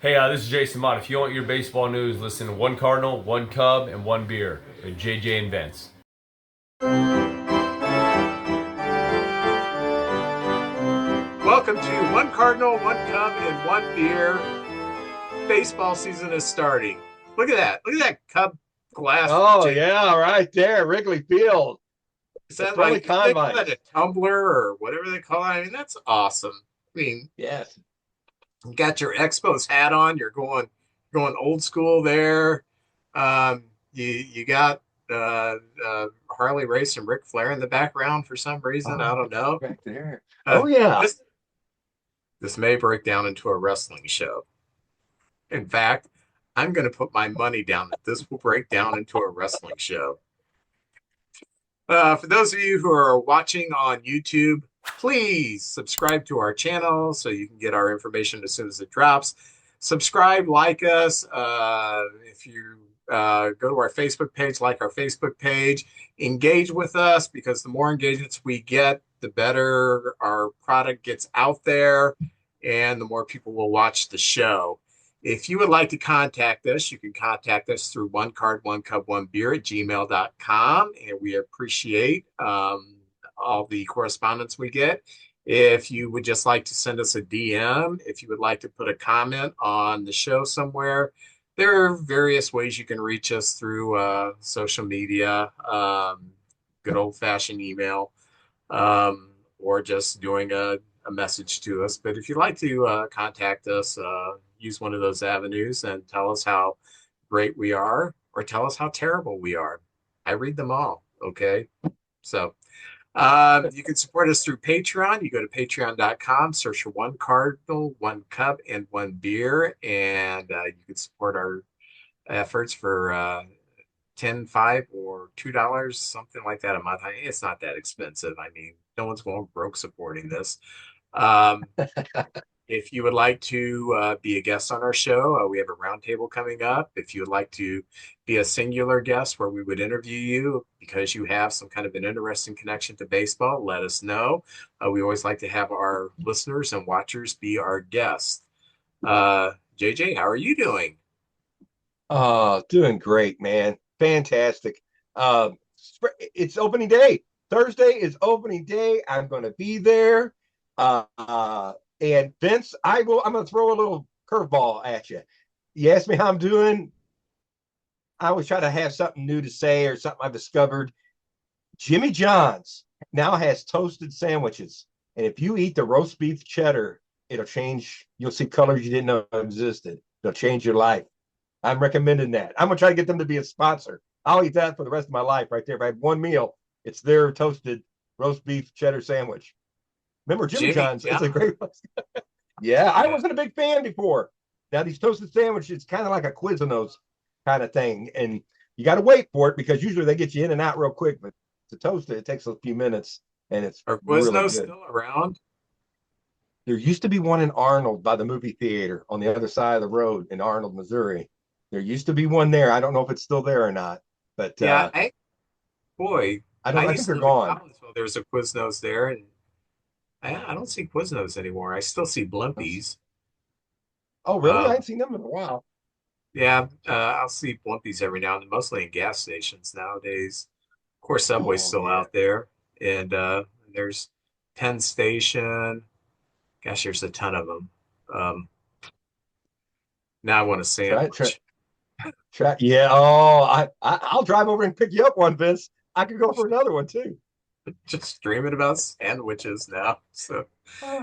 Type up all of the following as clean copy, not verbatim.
Hey, this is Jason Mott. If you want your baseball news, listen to One Cardinal, One Cub, and One Beer with JJ and Vince. Welcome to One Cardinal, One Cub, and One Beer. Baseball season is starting. Look at that. Look at that Cub glass, Oh Jake. yeah, right there, Wrigley Field, Is the that friendly like, they call that confines. a tumbler or whatever they call it? I mean, that's awesome. I mean, Yes. you got your Expos hat on. You're going old school there. You got Harley Race and Ric Flair in the background for some reason. I Oh, don't know. back there. Uh, Oh yeah. this may break down into a wrestling show. In fact, I'm going to put my money down that this will break down into a wrestling show. For those of you who are watching on YouTube, please subscribe to our channel so you can get our information as soon as it drops. Subscribe, like us. If you go to our Facebook page, like our Facebook page, engage with us because the more engagements we get, the better our product gets out there and the more people will watch the show. If you would like to contact us, you can contact us through one card, one cup, one beer at gmail.com. And we appreciate all the correspondence we get. If you would just like to send us a DM, if you would like to put a comment on the show somewhere, there are various ways you can reach us through social media, good old fashioned email, or just doing a message to us. But if you'd like to contact us, use one of those avenues and tell us how great we are or tell us how terrible we are. I read them all. Okay. So you can support us through Patreon. You go to patreon.com, search for One Cardinal, One Cup, and One Beer, and you can support our efforts for 10, 5, or $2, something like that a month. It's not that expensive. I mean, no one's going broke supporting this. Um, if you would like to be a guest on our show, we have a roundtable coming up. If you would like to be a singular guest where we would interview you because you have some kind of an interesting connection to baseball, let us know. We always like to have our listeners and watchers be our guests. JJ, how are you doing? Doing great, man. Fantastic. It's opening day. Thursday is opening day. I'm going to be there. And Vince, I'm going to throw a little curveball at you. You asked me how I'm doing. I always try to have something new to say or something I've discovered. Jimmy John's now has toasted sandwiches. And if you eat the roast beef cheddar, it'll change. You'll see colors you didn't know existed. It'll change your life. I'm recommending that. I'm gonna try to get them to be a sponsor. I'll eat that for the rest of my life right there. If I have one meal, it's their toasted roast beef cheddar sandwich. Remember Jimmy Jimmy John's? It's a John. great place. Yeah, I Yeah. wasn't a big fan before. Now these toasted sandwiches, it's kind of like a Quiznos kind of thing, and you got to wait for it because usually they get you in and out real quick. But to toast it, it takes a few minutes, and it's Are really Quiznos good. still around? There used to be one in Arnold by the movie theater on the other side of the road in Arnold, Missouri. There used to be one there. I don't know if it's still there or not, but Yeah, boy, I I don't. I think used to they're live in gone. Collinsville. There was a Quiznos there, and I don't see Quiznos anymore. I still see Blimpies. Oh, really? I Um, ain't seen them in a while. yeah, I'll see Blimpies every now and then, mostly in gas stations nowadays. Of course, Subway's Oh still yeah. out there, and there's Penn Station. Gosh, there's a ton of them. Um, now I want a Try try sandwich. try. Yeah. Oh, I'll drive over and pick you up one, Vince. I could go for another one too. Just dreaming about sandwiches now. So,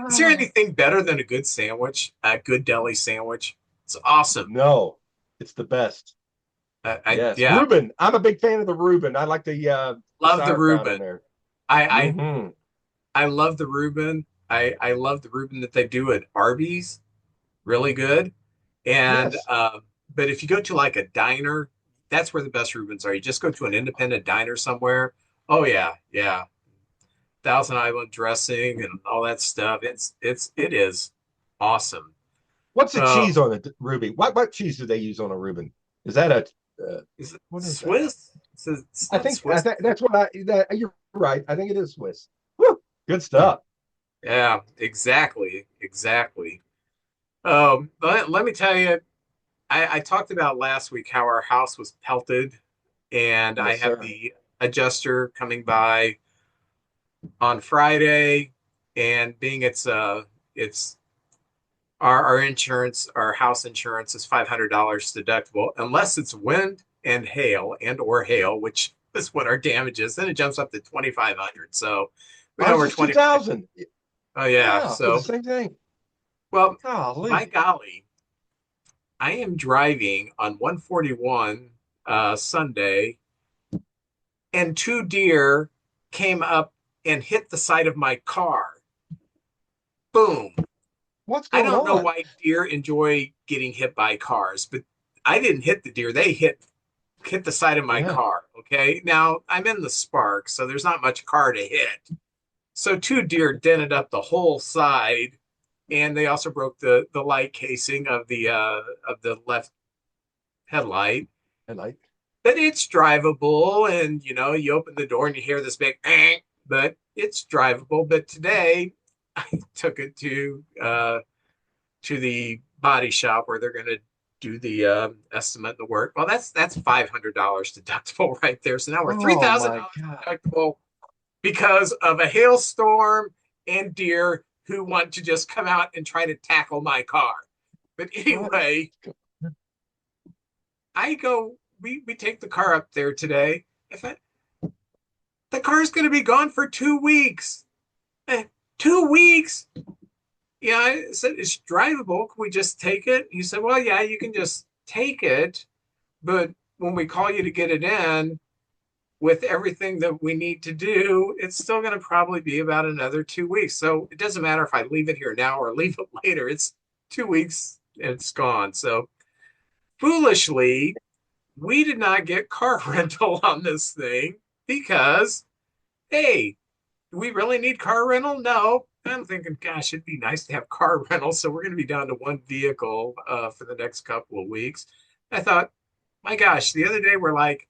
is there Ah. anything better than a good sandwich? A good deli sandwich? It's awesome. No, it's the best. Yes, Yeah, Reuben. I'm a big fan of the Reuben. I like the love the sauerkraut on Reuben. there. I I Mm-hmm. I love the Reuben. I love the Reuben that they do at Arby's. Really good. And Yes. but if you go to like a diner, that's where the best Reubens are. You just go to an independent diner somewhere. Oh yeah, yeah. Thousand Island dressing and all that stuff. It is awesome. What's the Uh, cheese on the Ruby? What cheese do they use on a Reuben? Is that is it what is that? Swiss? It's not I Swiss. think that's what you're right. I think it is Swiss. Woo, good stuff. Yeah, exactly, exactly. Let me tell you, I talked about last week how our house was pelted, and I Yes, have sir. the adjuster coming by on Friday, and being it's our insurance, our house insurance is $500 deductible, unless it's wind and hail, which is what our damage is. Then it jumps up to 2,500. So we know Ours we're is 25. 2,000. Oh yeah. Yeah, for the So same thing. well, by Golly. golly, I am driving on 141 Sunday, and two deer came up and hit the side of my car. Boom. What's I going don't know on? why deer enjoy getting hit by cars, but I didn't hit the deer. They hit the side of my Yeah. car. Okay. Now I'm in the Spark, so there's not much car to hit. So two deer dented up the whole side, and they also broke the light casing of the left headlight. I like. But it's drivable, and you open the door and you hear this big but it's drivable. But today I took it to the body shop where they're going to do the estimate and the work. Well, that's $500 deductible right there. So now we're three Oh thousand my dollars God. deductible because of a hailstorm and deer who want to just come out and try to tackle my car. But What? anyway, I go. We take the car up there today. If I, the car's going to be gone for 2 weeks. 2 weeks. Yeah, I said, it's drivable. Can we just take it? He said, well, yeah, you can just take it. But when we call you to get it in with everything that we need to do, it's still going to probably be about another 2 weeks. So it doesn't matter if I leave it here now or leave it later. It's 2 weeks and it's gone. So foolishly, we did not get car rental on this thing because, hey, do we really need car rental? No. I'm thinking, gosh, it'd be nice to have car rental. So we're going to be down to one vehicle for the next couple of weeks. I thought, my gosh, the other day we're like,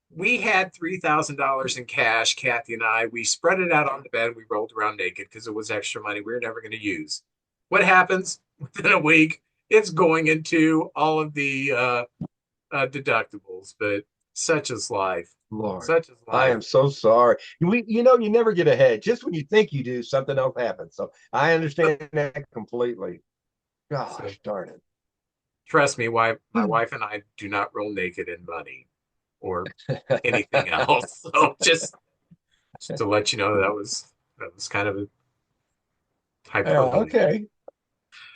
we had $3,000 in cash, Kathy and I. We spread it out on the bed. We rolled around naked because it was extra money we were never going to use. What happens within a week? It's going into all of the deductibles, but such is life. Lord, Such is I life. am so sorry. You never get ahead. Just when you think you do, something else happens. So I understand that completely. So Gosh, darn trust me, why my it. wife and I do not roll naked in money or anything else. So just to let you know that was kind of a Yeah, hyperbole. okay.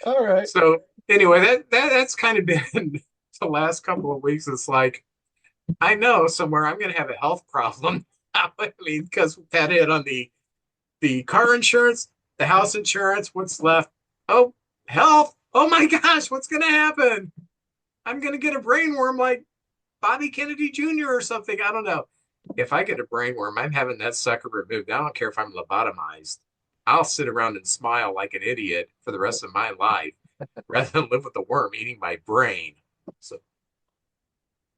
All right. So anyway, that's kind of been the last couple of weeks. It's like I know somewhere I'm going to have a health problem. I mean, because we've had it on the car insurance, the house insurance. What's left? Oh, health. Oh my gosh, what's going to happen? I'm going to get a brain worm like Bobby Kennedy Jr. or something. I don't know. If I get a brain worm, I'm having that sucker removed. I don't care if I'm lobotomized. I'll sit around and smile like an idiot for the rest of my life rather than live with a worm eating my brain. So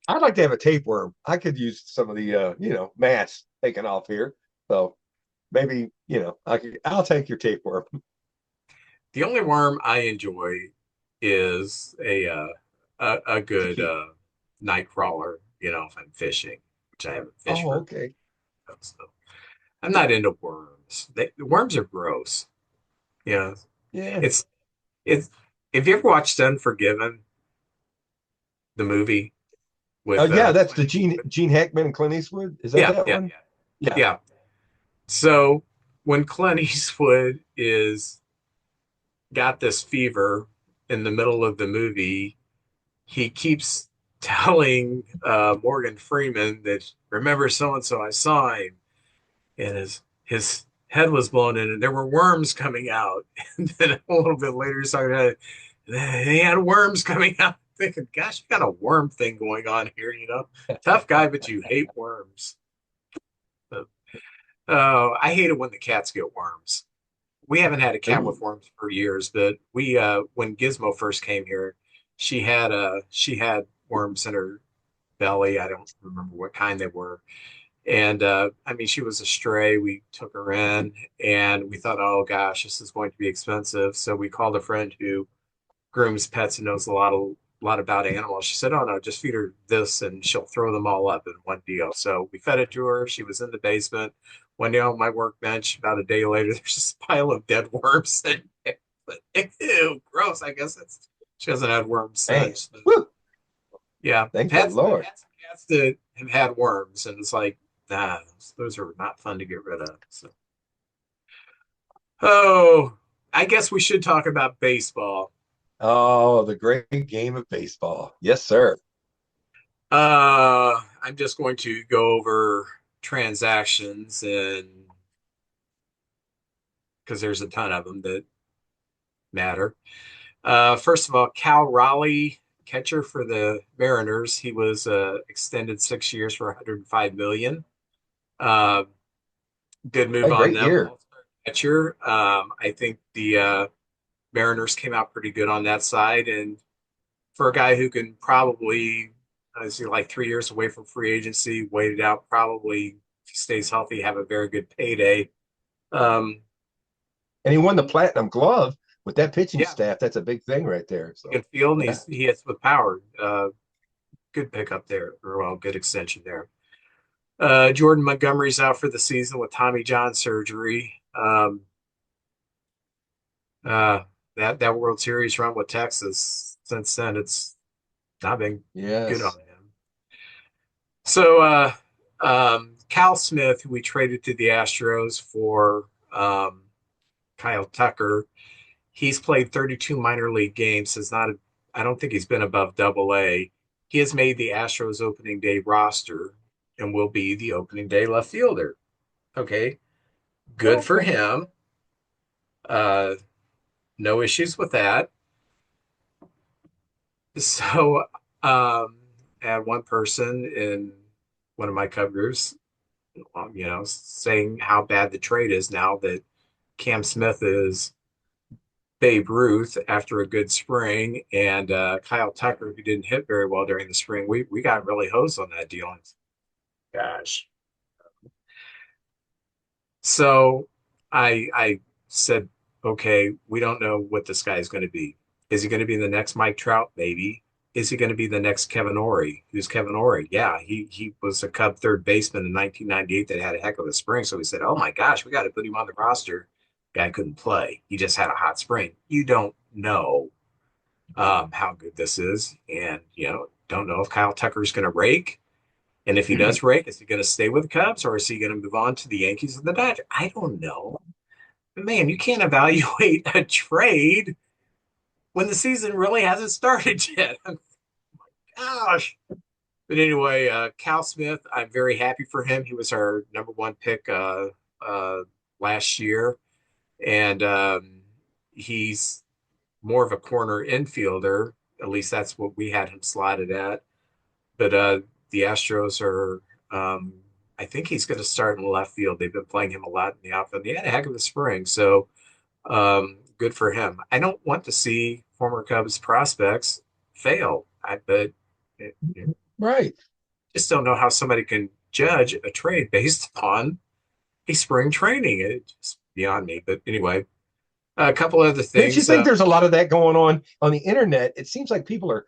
I'd like to have a tapeworm. I could use some of the mass taken off here. So maybe, I'll take your tapeworm. the only worm I enjoy is a good Tiki. night crawler. If I'm fishing, which I haven't fished Oh, for. okay. So I'm not into worms. Worms are gross. Yeah, Yeah. it's it's. If you ever watched Unforgiven, the movie Oh, with yeah, that's Clint the Gene Eastwood, Gene Hackman and Clint Eastwood. Is that yeah, that yeah, one? yeah, Yeah. yeah. So when Clint Eastwood is got this fever in the middle of the movie, he keeps telling Morgan Freeman that remember so and so I saw him, and his head was blown in, and there were worms coming out. And then a little bit later, he's talking about he had worms coming out. Thinking, gosh, you got a worm thing going on here. Tough guy, but you hate worms. So, I hate it when the cats get worms. We haven't had a cat with Ooh. worms for years, but we when Gizmo first came here, she had worms in her belly. I don't remember what kind they were. And I mean, she was a stray. We took her in and we thought, oh gosh, this is going to be expensive. So we called a friend who grooms pets and knows a lot about animals. She said, "Oh no, just feed her this, and she'll throw them all up in one deal." So we fed it to her. She was in the basement. One day on my workbench, about a day later, there's just a pile of dead worms. And, ew, gross. I guess she hasn't had worms Man, since. woo, Yeah, thank the pets. I've Lord. had some cats that have had worms, and it's like, nah, those are not fun to get rid of. So, oh, I guess we should talk about baseball. Oh, the great game of baseball. Yes, sir. I'm just going to go over transactions and because there's a ton of them that matter. First of all, Cal Raleigh, catcher for the Mariners, he was extended 6 years for 105 million. Uh, Good move A on great them. year. All-star catcher. I think the Mariners came out pretty good on that side, and for a guy who can probably, is he like 3 years away from free agency, waited out, probably if he stays healthy, have a very good payday. Um, And he won the Platinum Glove with that pitching yeah, staff. That's a big thing right there. he So, can field, and yeah. he hits with power. Good pickup there, or well, good extension there. Jordan Montgomery's out for the season with Tommy John surgery. Uh, that World Series run with Texas, since then it's not been good on Yes. him. So Cal Smith, who we traded to the Astros for Kyle Tucker, he's played 32 minor league games. Has not, I don't think he's been above Double A. He has made the Astros opening day roster and will be the opening day left fielder. Okay, good for Okay. him. Uh, no issues with that. So, I had one person in one of my Cub groups, saying how bad the trade is now that Cam Smith is Babe Ruth after a good spring, and Kyle Tucker, who didn't hit very well during the spring. We got really hosed on that deal. Gosh. So I said, okay, we don't know what this guy is going to be. Is he going to be the next Mike Trout? Maybe. Is he going to be the next Kevin Ory? Who's Kevin Ory? Yeah, he was a Cub third baseman in 1998 that had a heck of a spring. So we said, oh my gosh, we got to put him on the roster. Guy couldn't play. He just had a hot spring. You don't know how good this is, and don't know if Kyle Tucker's going to rake. And if he does rake, is he going to stay with the Cubs or is he going to move on to the Yankees and the Dodgers? I don't know. But man, you can't evaluate a trade when the season really hasn't started yet. Gosh. But anyway, Cal Smith, I'm very happy for him. He was our number one pick uh, last year, and he's more of a corner infielder. At least that's what we had him slotted at. But the Astros are, um, I think he's going to start in left field. They've been playing him a lot in the outfield. He had a heck of a spring, so good for him. I don't want to see former Cubs prospects fail. But Right. just don't know how somebody can judge a trade based upon a spring training. It's just beyond me. But anyway, a couple other Don't you things. think there's a lot of that going on the internet? It seems like people are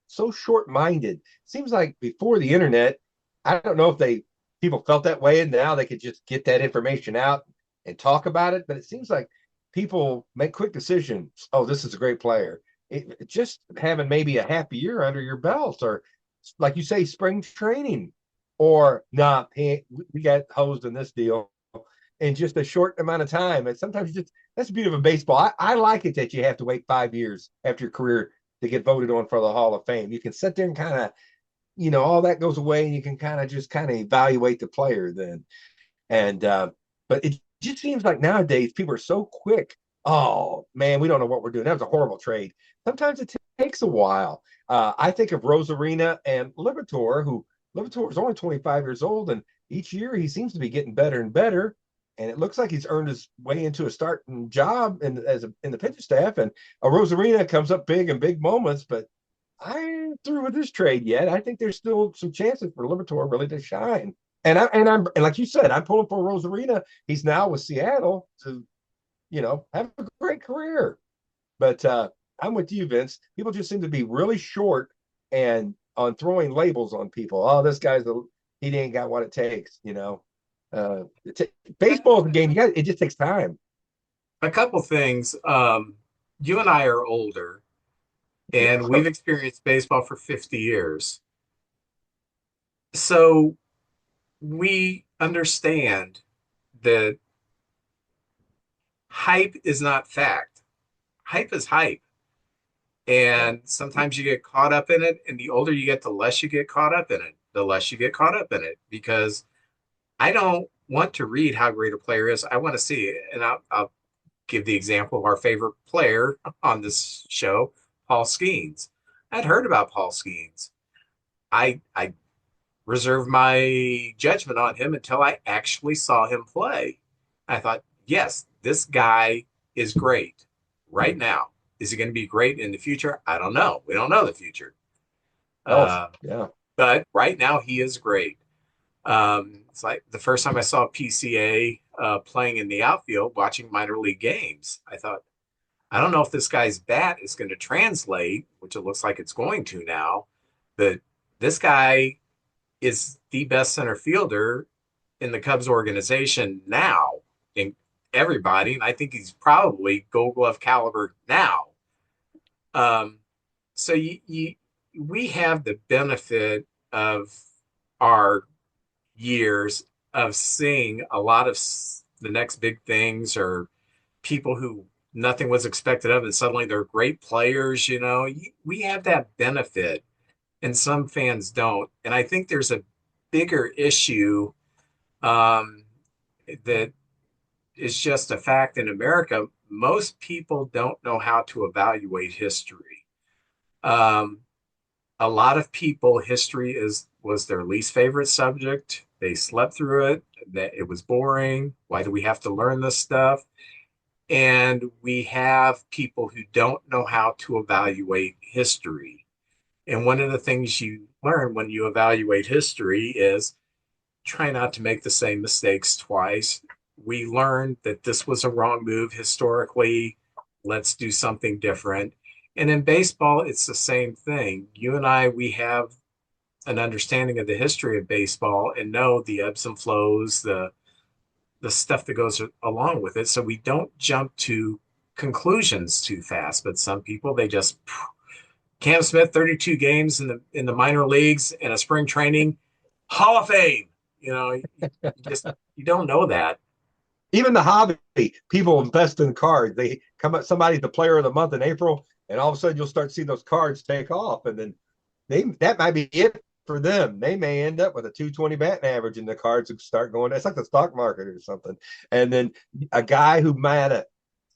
so short-minded. Seems like before the internet, I don't know if people felt that way and now they could just get that information out and talk about it. But it seems like people make quick decisions. Oh, this is a great player. Just having maybe a half a year under your belt, or like you say, spring training, or nah, hey, we got hosed in this deal in just a short amount of time. And sometimes just that's the beauty of baseball. I like it that you have to wait 5 years after your career to get voted on for the Hall of Fame. You can sit there and kind of, all that goes away and you can kind of evaluate the player then. And but it just seems like nowadays people are so quick. Oh man, we don't know what we're doing. That was a horrible trade. Sometimes it takes a while. I think of Rosarina and Liberatore, who Liberatore is only 25 years old, and each year he seems to be getting better and better. And it looks like he's earned his way into a starting job in the pitching staff. And a Rosarina comes up big in big moments, but I ain't through with this trade yet. I think there's still some chances for Liberatore really to shine. And like you said, I'm pulling for Rosarina. He's now with Seattle to, have a great career. But I'm with you, Vince. People just seem to be really short and on throwing labels on people. Oh, this guy's he ain't got what it takes. Baseball is a game. It just takes time. A couple things. You and I are older, and Yeah. we've experienced baseball for 50 years. So we understand that hype is not fact. Hype is hype. And sometimes you get caught up in it, and the older you get, the less you get caught up in it, the less you get caught up in it. Because I don't want to read how great a player is. I want to see it. And I'll give the example of our favorite player on this show, Paul Skeens. I'd heard about Paul Skeens. I reserved my judgment on him until I actually saw him play. I thought, yes, this guy is great right now. Is he going to be great in the future? I don't know. We don't know the future. Oh, Uh, yeah. but right now, he is great. It's like the first time I saw PCA playing in the outfield, watching minor league games. I thought, I don't know if this guy's bat is going to translate, which it looks like it's going to now, but this guy is the best center fielder in the Cubs organization now, in everybody, and I think he's probably Gold Glove caliber now. Um, so we have the benefit of our years of seeing a lot of the next big things or people who nothing was expected of, and suddenly they're great players. We have that benefit, and some fans don't. And I think there's a bigger issue um, that is just a fact in America. Most people don't know how to evaluate history. Um, a lot of people, history was their least favorite subject. They slept through it. That it was boring. Why do we have to learn this stuff? And we have people who don't know how to evaluate history. And one of the things you learn when you evaluate history is try not to make the same mistakes twice. We learned that this was a wrong move historically. Let's do something different. And in baseball, it's the same thing. You and I, we have an understanding of the history of baseball and know the ebbs and flows, the stuff that goes along with it. So we don't jump to conclusions too fast. But some people, they just Cam Smith, 32 games in the minor leagues and a spring training, Hall of Fame. You don't know that. Even the hobby, people invest in cards. They come up, somebody's the player of the month in April, and all of a sudden you'll start seeing those cards take off, and then that might be it for them. They may end up with a 220 batting average, and the cards start going. It's like the stock market or something. And then a guy who might have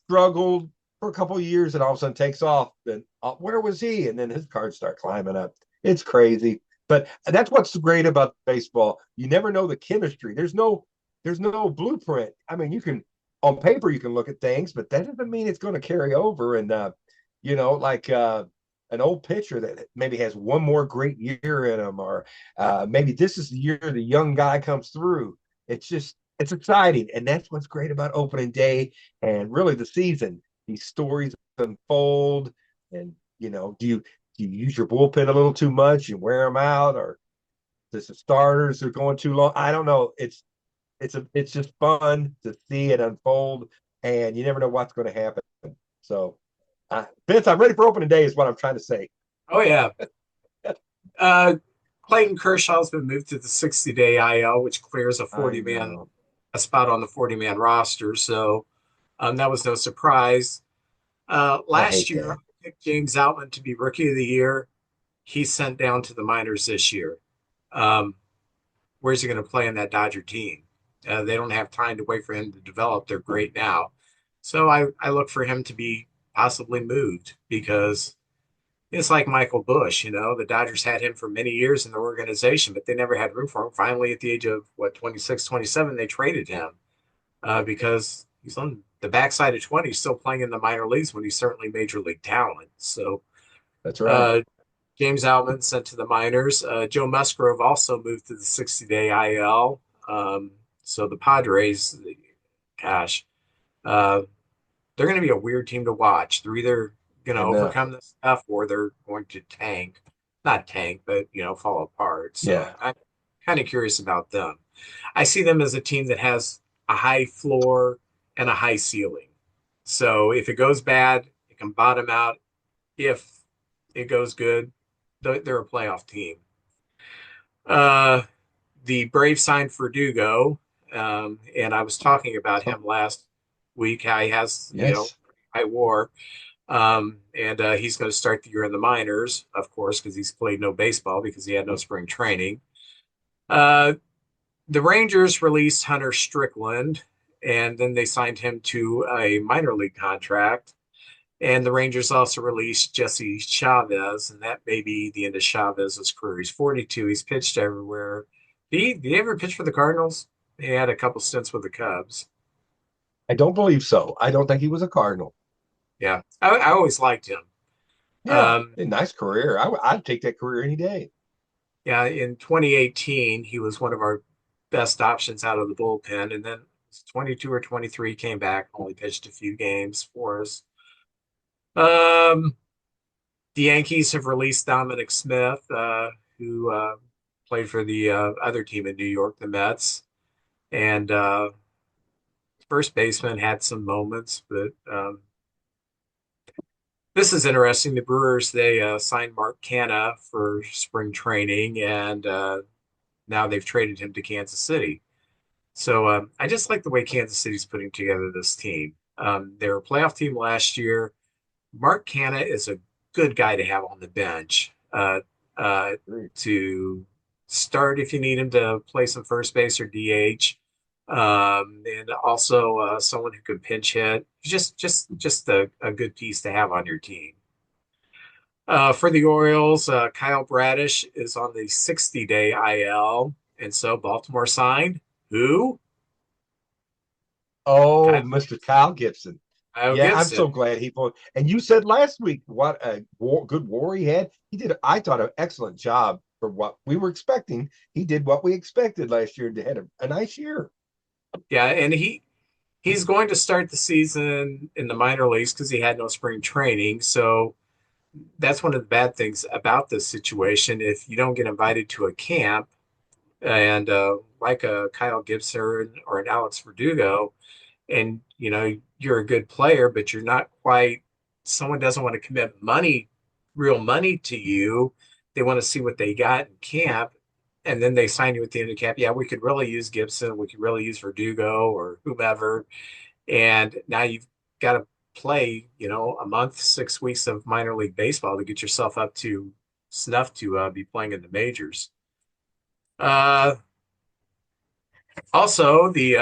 struggled for a couple of years and all of a sudden takes off. Then where was he? And then his cards start climbing up. It's crazy. But that's what's great about baseball. You never know the chemistry. There's no blueprint. I mean, you can on paper you can look at things, but that doesn't mean it's going to carry over. And like an old pitcher that maybe has one more great year in him, or maybe this is the year the young guy comes through. It's exciting, and that's what's great about opening day and really the season. These stories unfold, and do you use your bullpen a little too much and wear them out, or does the starters are going too long? I don't know. It's just fun to see it unfold, and you never know what's going to happen. So, Vince, I'm ready for opening day, is what I'm trying to say. Oh yeah. Uh, Clayton Kershaw's been moved to the 60-day IL, which clears a spot on the 40-man roster. So that was no surprise. I Last hate year, I that. picked James Outman to be Rookie of the Year. He's sent down to the minors this year. Um, where's he going to play in that Dodger team? They don't have time to wait for him to develop. They're great now. So I look for him to be possibly moved because it's like Michael Bush. The Dodgers had him for many years in the organization, but they never had room for him. Finally, at the age of, 26, 27, they traded him because he's on the backside of 20, still playing in the minor leagues when he's certainly major league talent. So That's right. uh, James Outman sent to the minors. Joe Musgrove also moved to the 60-day IL. So the Padres, gosh, uh, they're going to be a weird team to watch. They're either going to I know. overcome this stuff, or they're going to tank, not tank, but fall apart. So Yeah. I'm kind of curious about them. I see them as a team that has a high floor and a high ceiling. So if it goes bad, it can bottom out. If it goes good, they're a playoff team. Uh, the Braves signed Verdugo, and I was talking about Oh, him last week. How he has, yes. high WAR, and he's going to start the year in the minors, of course, because he's played no baseball because he had no spring training. Uh, the Rangers released Hunter Strickland, and then they signed him to a minor league contract. And the Rangers also released Jesse Chavez, and that may be the end of Chavez's career. He's 42. He's pitched everywhere. Did he ever pitch for the Cardinals? He had a couple stints with the Cubs. I don't believe so. I don't think he was a Cardinal. Yeah, I always liked him. Yeah, Um, a nice career. I'd take that career any day. yeah, in 2018, he was one of our best options out of the bullpen, and then 22 or 23 came back, only pitched a few games for us. Um, the Yankees have released Dominic Smith, who played for the other team in New York, the Mets, and first baseman had some moments, but this is interesting. The Brewers, they signed Mark Canha for spring training, and now they've traded him to Kansas City. So I just like the way Kansas City's putting together this team. They were a playoff team last year. Mark Canha is a good guy to have on the bench uh, Great. to start if you need him to play some first base or DH, and also someone who can pinch hit. Just a good piece to have on your team. For the Orioles, Kyle Bradish is on the 60-day IL, and so Baltimore signed who? Oh, Kyle, Mr. Kyle Gibson. Kyle Yeah, I'm Gibson. so glad he pulled. And you said last week what a good war he had. He did, I thought, an excellent job for what we were expecting. He did what we expected last year. He had a nice year. Yeah, and he's going to start the season in the minor leagues because he had no spring training. So that's one of the bad things about this situation. If you don't get invited to a camp, and like a Kyle Gibson or an Alex Verdugo, and you're a good player, but you're not quite. Someone doesn't want to commit money, real money to you. They want to see what they got in camp, and then they sign you at the end of camp. Yeah, we could really use Gibson. We could really use Verdugo or whomever. And now you've got to play, a month, 6 weeks of minor league baseball to get yourself up to snuff to be playing in the majors. Uh, Also, the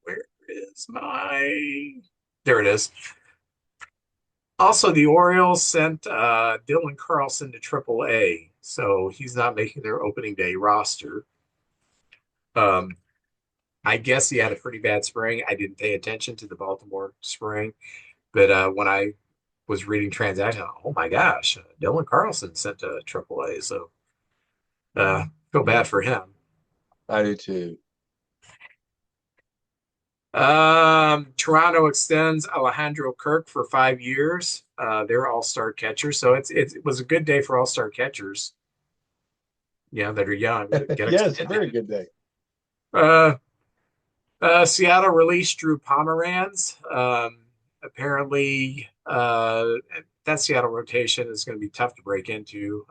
where is my? There it is. Also, the Orioles sent Dylan Carlson to AAA, so he's not making their opening day roster. Um, I guess he had a pretty bad spring. I didn't pay attention to the Baltimore spring, but when I was reading transactions, oh my gosh, Dylan Carlson sent to AAA, so feel bad for him. I do too. Toronto extends Alejandro Kirk for 5 years. They're all-star catchers, so it was a good day for all-star catchers. That are young that get Yes, a extended. very good day. Uh, Seattle released Drew Pomeranz. Apparently, that Seattle rotation is going to be tough to break into.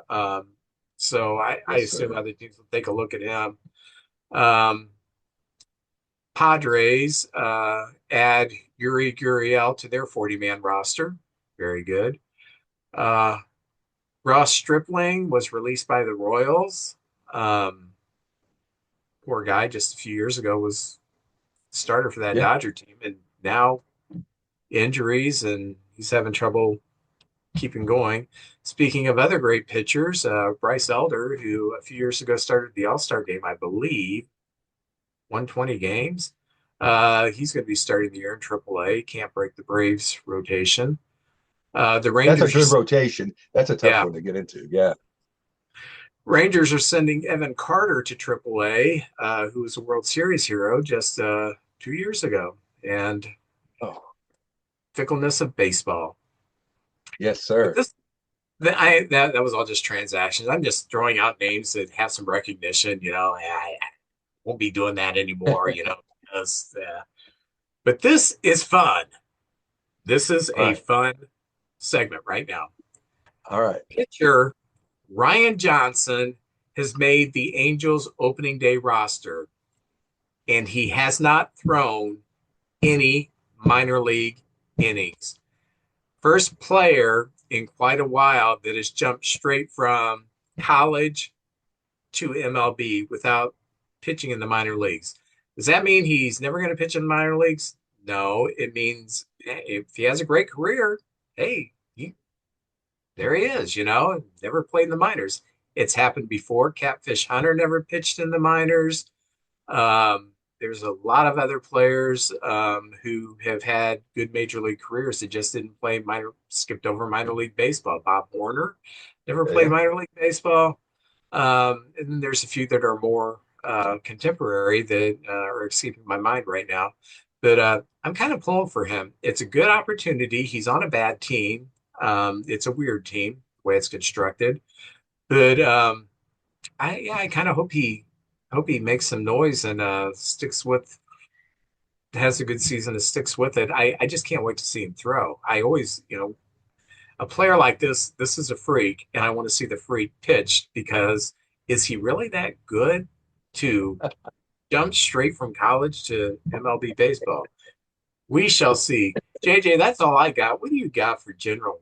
So I Yes, assume sir. other teams will take a look at him. Um, Padres add Yuri Gurriel to their 40-man roster. Very good. Uh, Ross Stripling was released by the Royals. Um, Poor guy, just a few years ago was starter for that Yeah, Dodger team, and now injuries, and he's having trouble keeping going. Speaking of other great pitchers, Bryce Elder, who a few years ago started the All-Star game, I believe, 120 games. He's going to be starting the year in AAA. Can't break the Braves rotation. The that's a Rangers, good rotation. That's a tough yeah, one to get into. Yeah. Rangers are sending Evan Carter to AAA, who was a World Series hero just 2 years ago, and Oh, fickleness of baseball. Yes, But sir. that was all just transactions. I'm just throwing out names that have some recognition. I won't be doing that anymore. Because, but this is fun. This is All a right. fun segment right now. All right. Pitcher Ryan Johnson has made the Angels opening day roster, and he has not thrown any minor league innings. First player in quite a while that has jumped straight from college to MLB without pitching in the minor leagues. Does that mean he's never going to pitch in the minor leagues? No, it means if he has a great career, hey, there he is, never played in the minors. It's happened before. Catfish Hunter never pitched in the minors. There's a lot of other players who have had good major league careers that just didn't play skipped over minor league baseball. Bob Warner never played Yeah. minor league baseball. And then there's a few that are more contemporary that are escaping my mind right now. But I'm kind of pulling for him. It's a good opportunity. He's on a bad team. It's a weird team, the way it's constructed. But I kind of hope he makes some noise and has a good season and sticks with it. I just can't wait to see him throw. I always, a player like this is a freak, and I want to see the freak pitched because is he really that good to jump straight from college to MLB baseball? We shall see. JJ, that's all I got. What do you got for general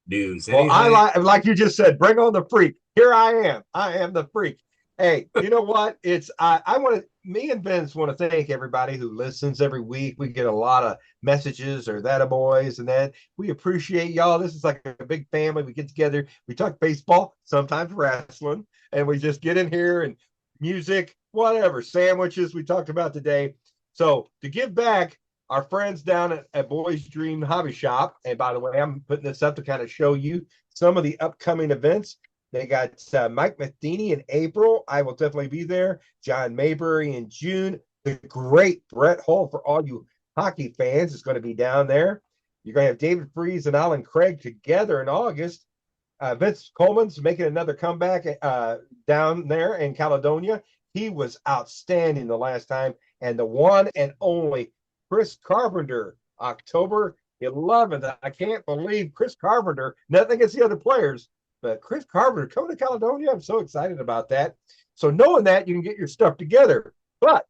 news? Well, I Anything? like you just said, bring on the freak. Here I am. I am the freak. Hey, you know what? It's I want to. Me and Vince want to thank everybody who listens every week. We get a lot of messages or that boys and that. We appreciate y'all. This is like a big family. We get together. We talk baseball, sometimes wrestling, and we just get in here and music, whatever, sandwiches we talked about today. So to give back, our friends down at Boys Dream Hobby Shop. And by the way, I'm putting this up to kind of show you some of the upcoming events. They got Mike Matheny in April. I will definitely be there. John Maybury in June. The great Brett Hull for all you hockey fans is going to be down there. You're going to have David Freese and Alan Craig together in August. Vince Coleman's making another comeback down there in Caledonia. He was outstanding the last time. And the one and only Chris Carpenter, October 11th. I can't believe Chris Carpenter, nothing against the other players, but Chris Carpenter coming to Caledonia. I'm so excited about that. So knowing that, you can get your stuff together. But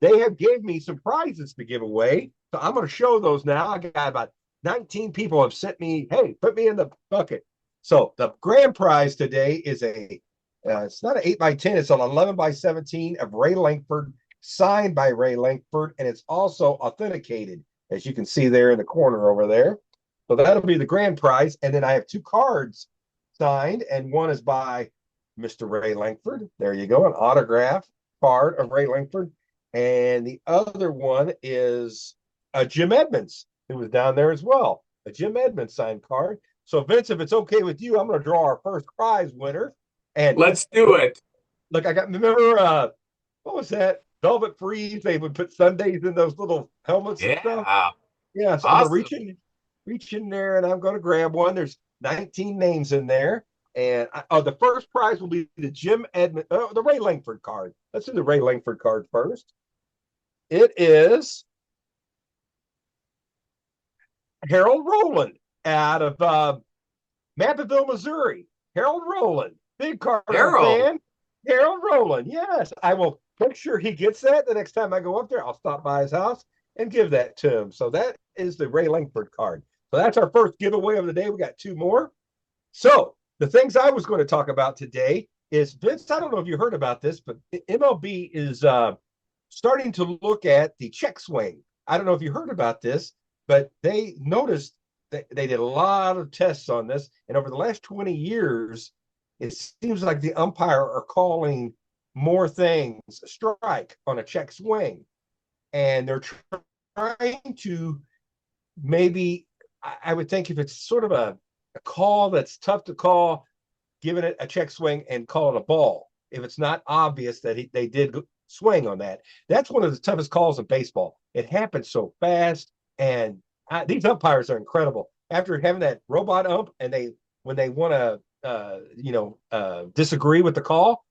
they have gave me some prizes to give away. So I'm going to show those now. I got about 19 people have sent me, hey, put me in the bucket. So the grand prize today is it's not an 8x10, it's an 11x17 of Ray Langford, signed by Ray Langford, and it's also authenticated, as you can see there in the corner over there. So that'll be the grand prize. And then I have two cards signed, and one is by Mr. Ray Langford. There you go, an autograph card of Ray Langford. And the other one is a Jim Edmonds, who was down there as well, a Jim Edmonds signed card. So, Vince, if it's okay with you, I'm going to draw our first prize winner. And Let's do it. look, remember, what was that? Velvet Freeze. They would put Sundays in those little helmets and stuff. Yeah. Yeah, so I'm Awesome. going to reach in there and I'm going to grab one. There's 19 names in there. And the first prize will be the Jim Edmond, the Ray Langford card. Let's do the Ray Langford card first. It is Harold Rowland out of Mappaville, Missouri. Harold Rowland, big Cardinal Harold. fan. Harold Rowland, yes. I will make sure he gets that the next time I go up there. I'll stop by his house and give that to him. So that is the Ray Langford card. So that's our first giveaway of the day. We got two more. So the things I was going to talk about today is, Vince, I don't know if you heard about this, but MLB is starting to look at the check swing. I don't know if you heard about this, but they noticed that they did a lot of tests on this. And over the last 20 years, it seems like the umpire are calling more things a strike on a check swing. And they're trying to maybe, I would think if it's sort of a call that's tough to call, giving it a check swing and call it a ball. If it's not obvious that they did swing on that. That's one of the toughest calls in baseball. It happens so fast. And These umpires are incredible. After having that robot ump, and when they want to disagree with the call,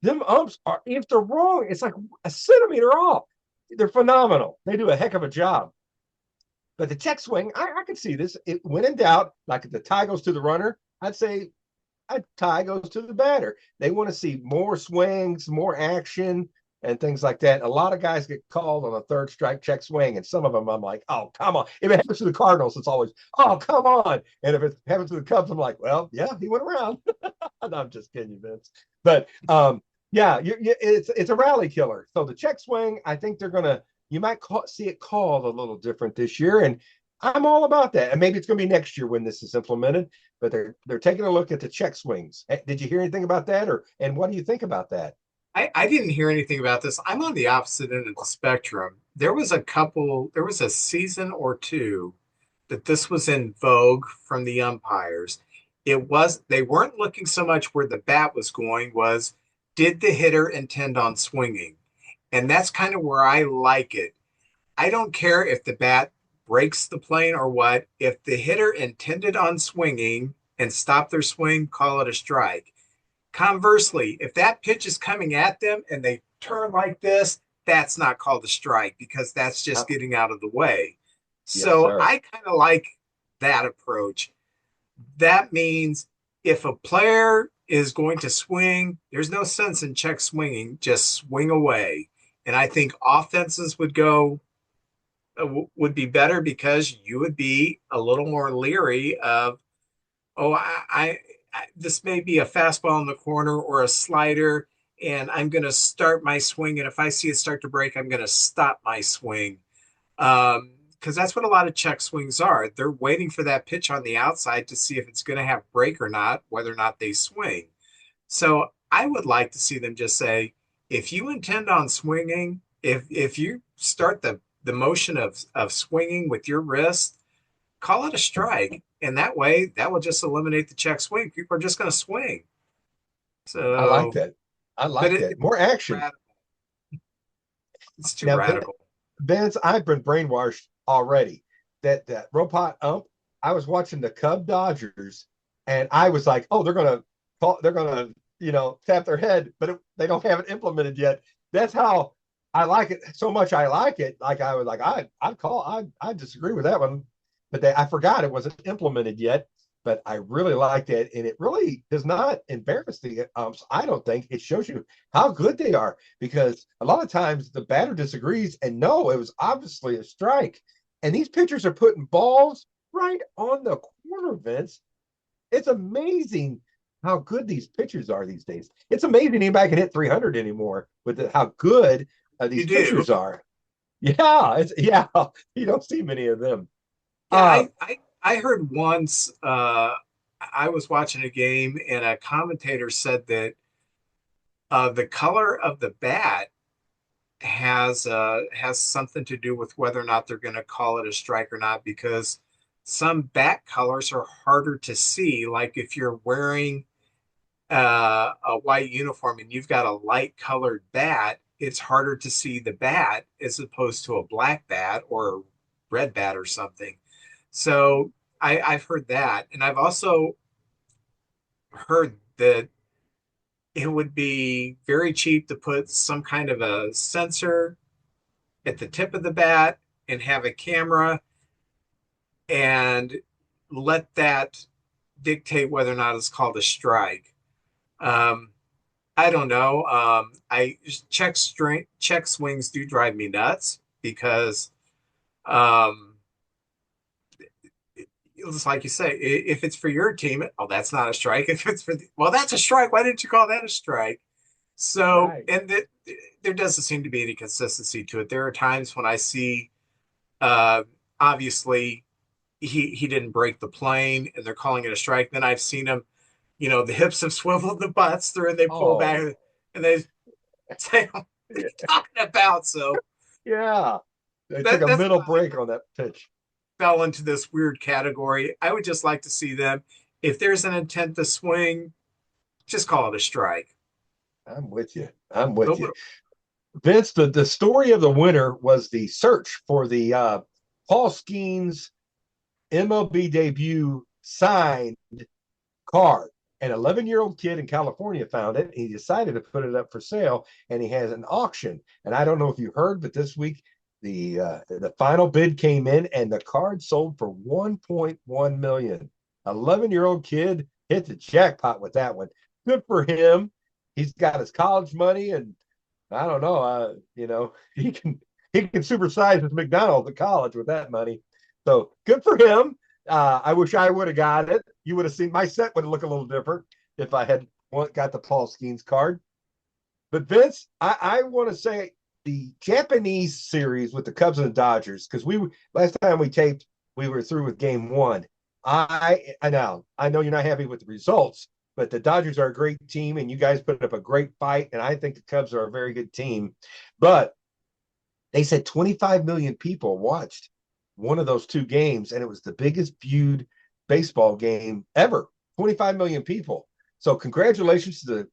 them umps are, if they're wrong, it's like a centimeter off. They're phenomenal. They do a heck of a job. But the check swing, I could see this. When in doubt, like if the tie goes to the runner, I'd say a tie goes to the batter. They want to see more swings, more action, and things like that. A lot of guys get called on a third strike check swing, and some of them I'm like, oh, come on. If it happens to the Cardinals, it's always, oh, come on. And if it happens to the Cubs, I'm like, well, yeah, he went around. No, I'm just kidding you, Vince. But yeah, it's a rally killer. So the check swing, I think you might see it called a little different this year, and I'm all about that. And maybe it's going to be next year when this is implemented. But they're taking a look at the check swings. Did you hear anything about that, and what do you think about that? I didn't hear anything about this. I'm on the opposite end of the spectrum. There was a season or two that this was in vogue from the umpires. They weren't looking so much where the bat was going, was did the hitter intend on swinging? And that's kind of where I like it. I don't care if the bat breaks the plane or what. If the hitter intended on swinging and stopped their swing, call it a strike. Conversely, if that pitch is coming at them and they turn like this, that's not called a strike because that's just getting out of the way. So Yes, I kind of like that approach. That means if a player is going to swing, there's no sense in check swinging, just swing away. And I think offenses would be better because you would be a little more leery of, oh, this may be a fastball in the corner or a slider, and I'm going to start my swing. And if I see it start to break, I'm going to stop my swing. Because that's what a lot of check swings are. They're waiting for that pitch on the outside to see if it's going to have break or not, whether or not they swing. So I would like to see them just say, if you intend on swinging, if you start the motion of swinging with your wrist, call it a strike. And that way, that will just eliminate the check swing. People are just going to swing. So I like that. I like that. More action. It's too Now, radical. Vince, I've been brainwashed already. That robot ump. I was watching the Cub Dodgers, and I was like, oh, they're gonna tap their head, but they don't have it implemented yet. That's how I like it so much. I like it. Like I was like, I disagree with that one, but I forgot it wasn't implemented yet. But I really liked it, and it really does not embarrass the umps. I don't think it shows you how good they are, because a lot of times the batter disagrees, and no, it was obviously a strike. And these pitchers are putting balls right on the corner, Vince. It's amazing how good these pitchers are these days. It's amazing anybody can hit 300 anymore with how good these pitchers are. Yeah, you don't see many of them. Yeah, I heard once I was watching a game and a commentator said that the color of the bat has something to do with whether or not they're going to call it a strike or not, because some bat colors are harder to see. Like if you're wearing a white uniform and you've got a light colored bat, it's harder to see the bat as opposed to a black bat or a red bat or something. So I've heard that. And I've also heard that it would be very cheap to put some kind of a sensor at the tip of the bat and have a camera and let that dictate whether or not it's called a strike. I don't know. Check swings do drive me nuts because it's like you say, if it's for your team, oh, that's not a strike. If it's well, that's a strike. Why didn't you call that a strike? So, right. And there doesn't seem to be any consistency to it. There are times when I see, obviously, he didn't break the plane, and they're calling it a strike. Then I've seen him, the hips have swiveled, the butts through, and they pull back, and they say, "What are you talking about?" So, yeah, they took a middle break on that pitch. Fell into this weird category. I would just like to see them, if there's an intent to swing, just call it a strike. I'm with you. Vince, the story of the winter was the search for the Paul Skeens' MLB debut signed card. An 11-year-old kid in California found it. He decided to put it up for sale, and he has an auction. And I don't know if you heard, but this week the final bid came in, and the card sold for 1.1 million. 11-year-old kid hit the jackpot with that one. Good for him. He's got his college money, and I don't know, he can supersize his McDonald's at college with that money. So good for him. I wish I would have got it. You would have seen my set would look a little different if I had got the Paul Skeens card. But Vince, I want to say the Japanese series with the Cubs and the Dodgers, because last time we taped, we were through with game one. I know you're not happy with the results, but the Dodgers are a great team, and you guys put up a great fight, and I think the Cubs are a very good team. But they said 25 million people watched one of those two games, and it was the biggest viewed baseball game ever. 25 million people. So congratulations to the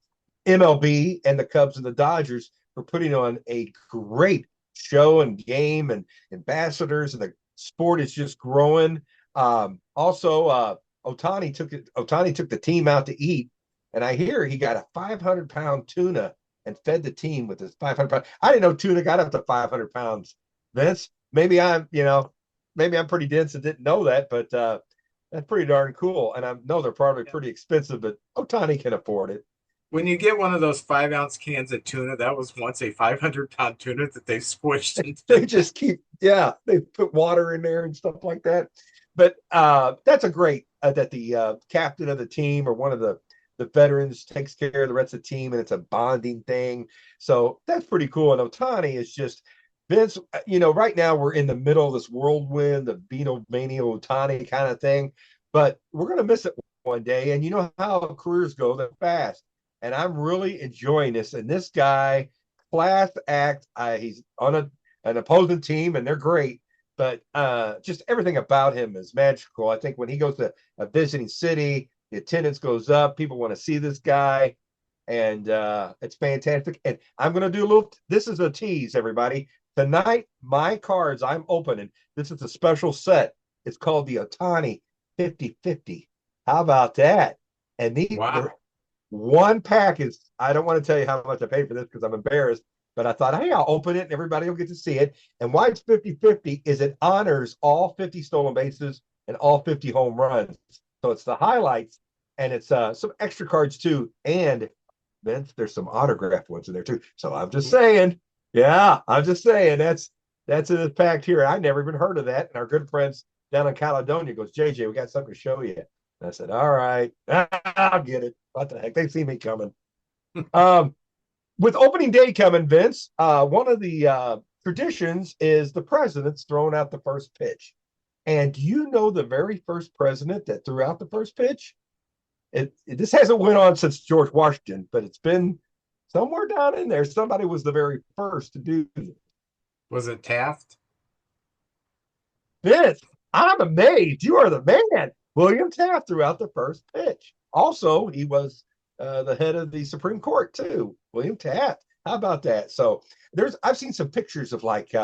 MLB and the Cubs and the Dodgers for putting on a great show and game and ambassadors, and the sport is just growing. Also, Ohtani took the team out to eat, and I hear he got a 500-pound tuna and fed the team with his 500 pounds. I didn't know tuna got up to 500 pounds. Vince, maybe I'm pretty dense and didn't know that, but that's pretty darn cool. And I know they're probably pretty expensive, but Ohtani can afford it. When you get one of those 5-ounce cans of tuna, that was once a 500-pound tuna that they squished. They just they put water in there and stuff like that. But that's a great that the captain of the team or one of the veterans takes care of the rest of the team, and it's a bonding thing. So that's pretty cool. And Ohtani is just, Vince, right now we're in the middle of this whirlwind of Beatlemania Ohtani kind of thing, but we're going to miss it one day. And you know how careers go, they're fast. And I'm really enjoying this. And this guy, class act, he's on an opposing team, and they're great. But just everything about him is magical. I think when he goes to a visiting city, the attendance goes up. People want to see this guy, and it's fantastic. And I'm going to do this is a tease, everybody. Tonight, my cards I'm opening. This is a special set. It's called the Ohtani 50-50. How about that? And one pack is, I don't want to tell you how much I paid for this because I'm embarrassed, but I thought, hey, I'll open it and everybody will get to see it. And why it's 50-50 is it honors all 50 stolen bases and all 50 home runs. So it's the highlights, and it's some extra cards too. And Vince, there's some autographed ones in there too. So I'm just saying, that's in this pack here. I never even heard of that. And our good friends down in Caledonia goes, JJ, we got something to show you. And I said, all right, I'll get it. What the heck? They see me coming. With opening day coming, Vince, one of the traditions is the president's throwing out the first pitch. And do you know the very first president that threw out the first pitch? This hasn't went on since George Washington, but it's been somewhere down in there. Somebody was the very first to do it. Was it Taft? Vince, I'm amazed. You are the man. William Taft threw out the first pitch. Also, he was the head of the Supreme Court too. William Taft. How about that? So I've seen some pictures of like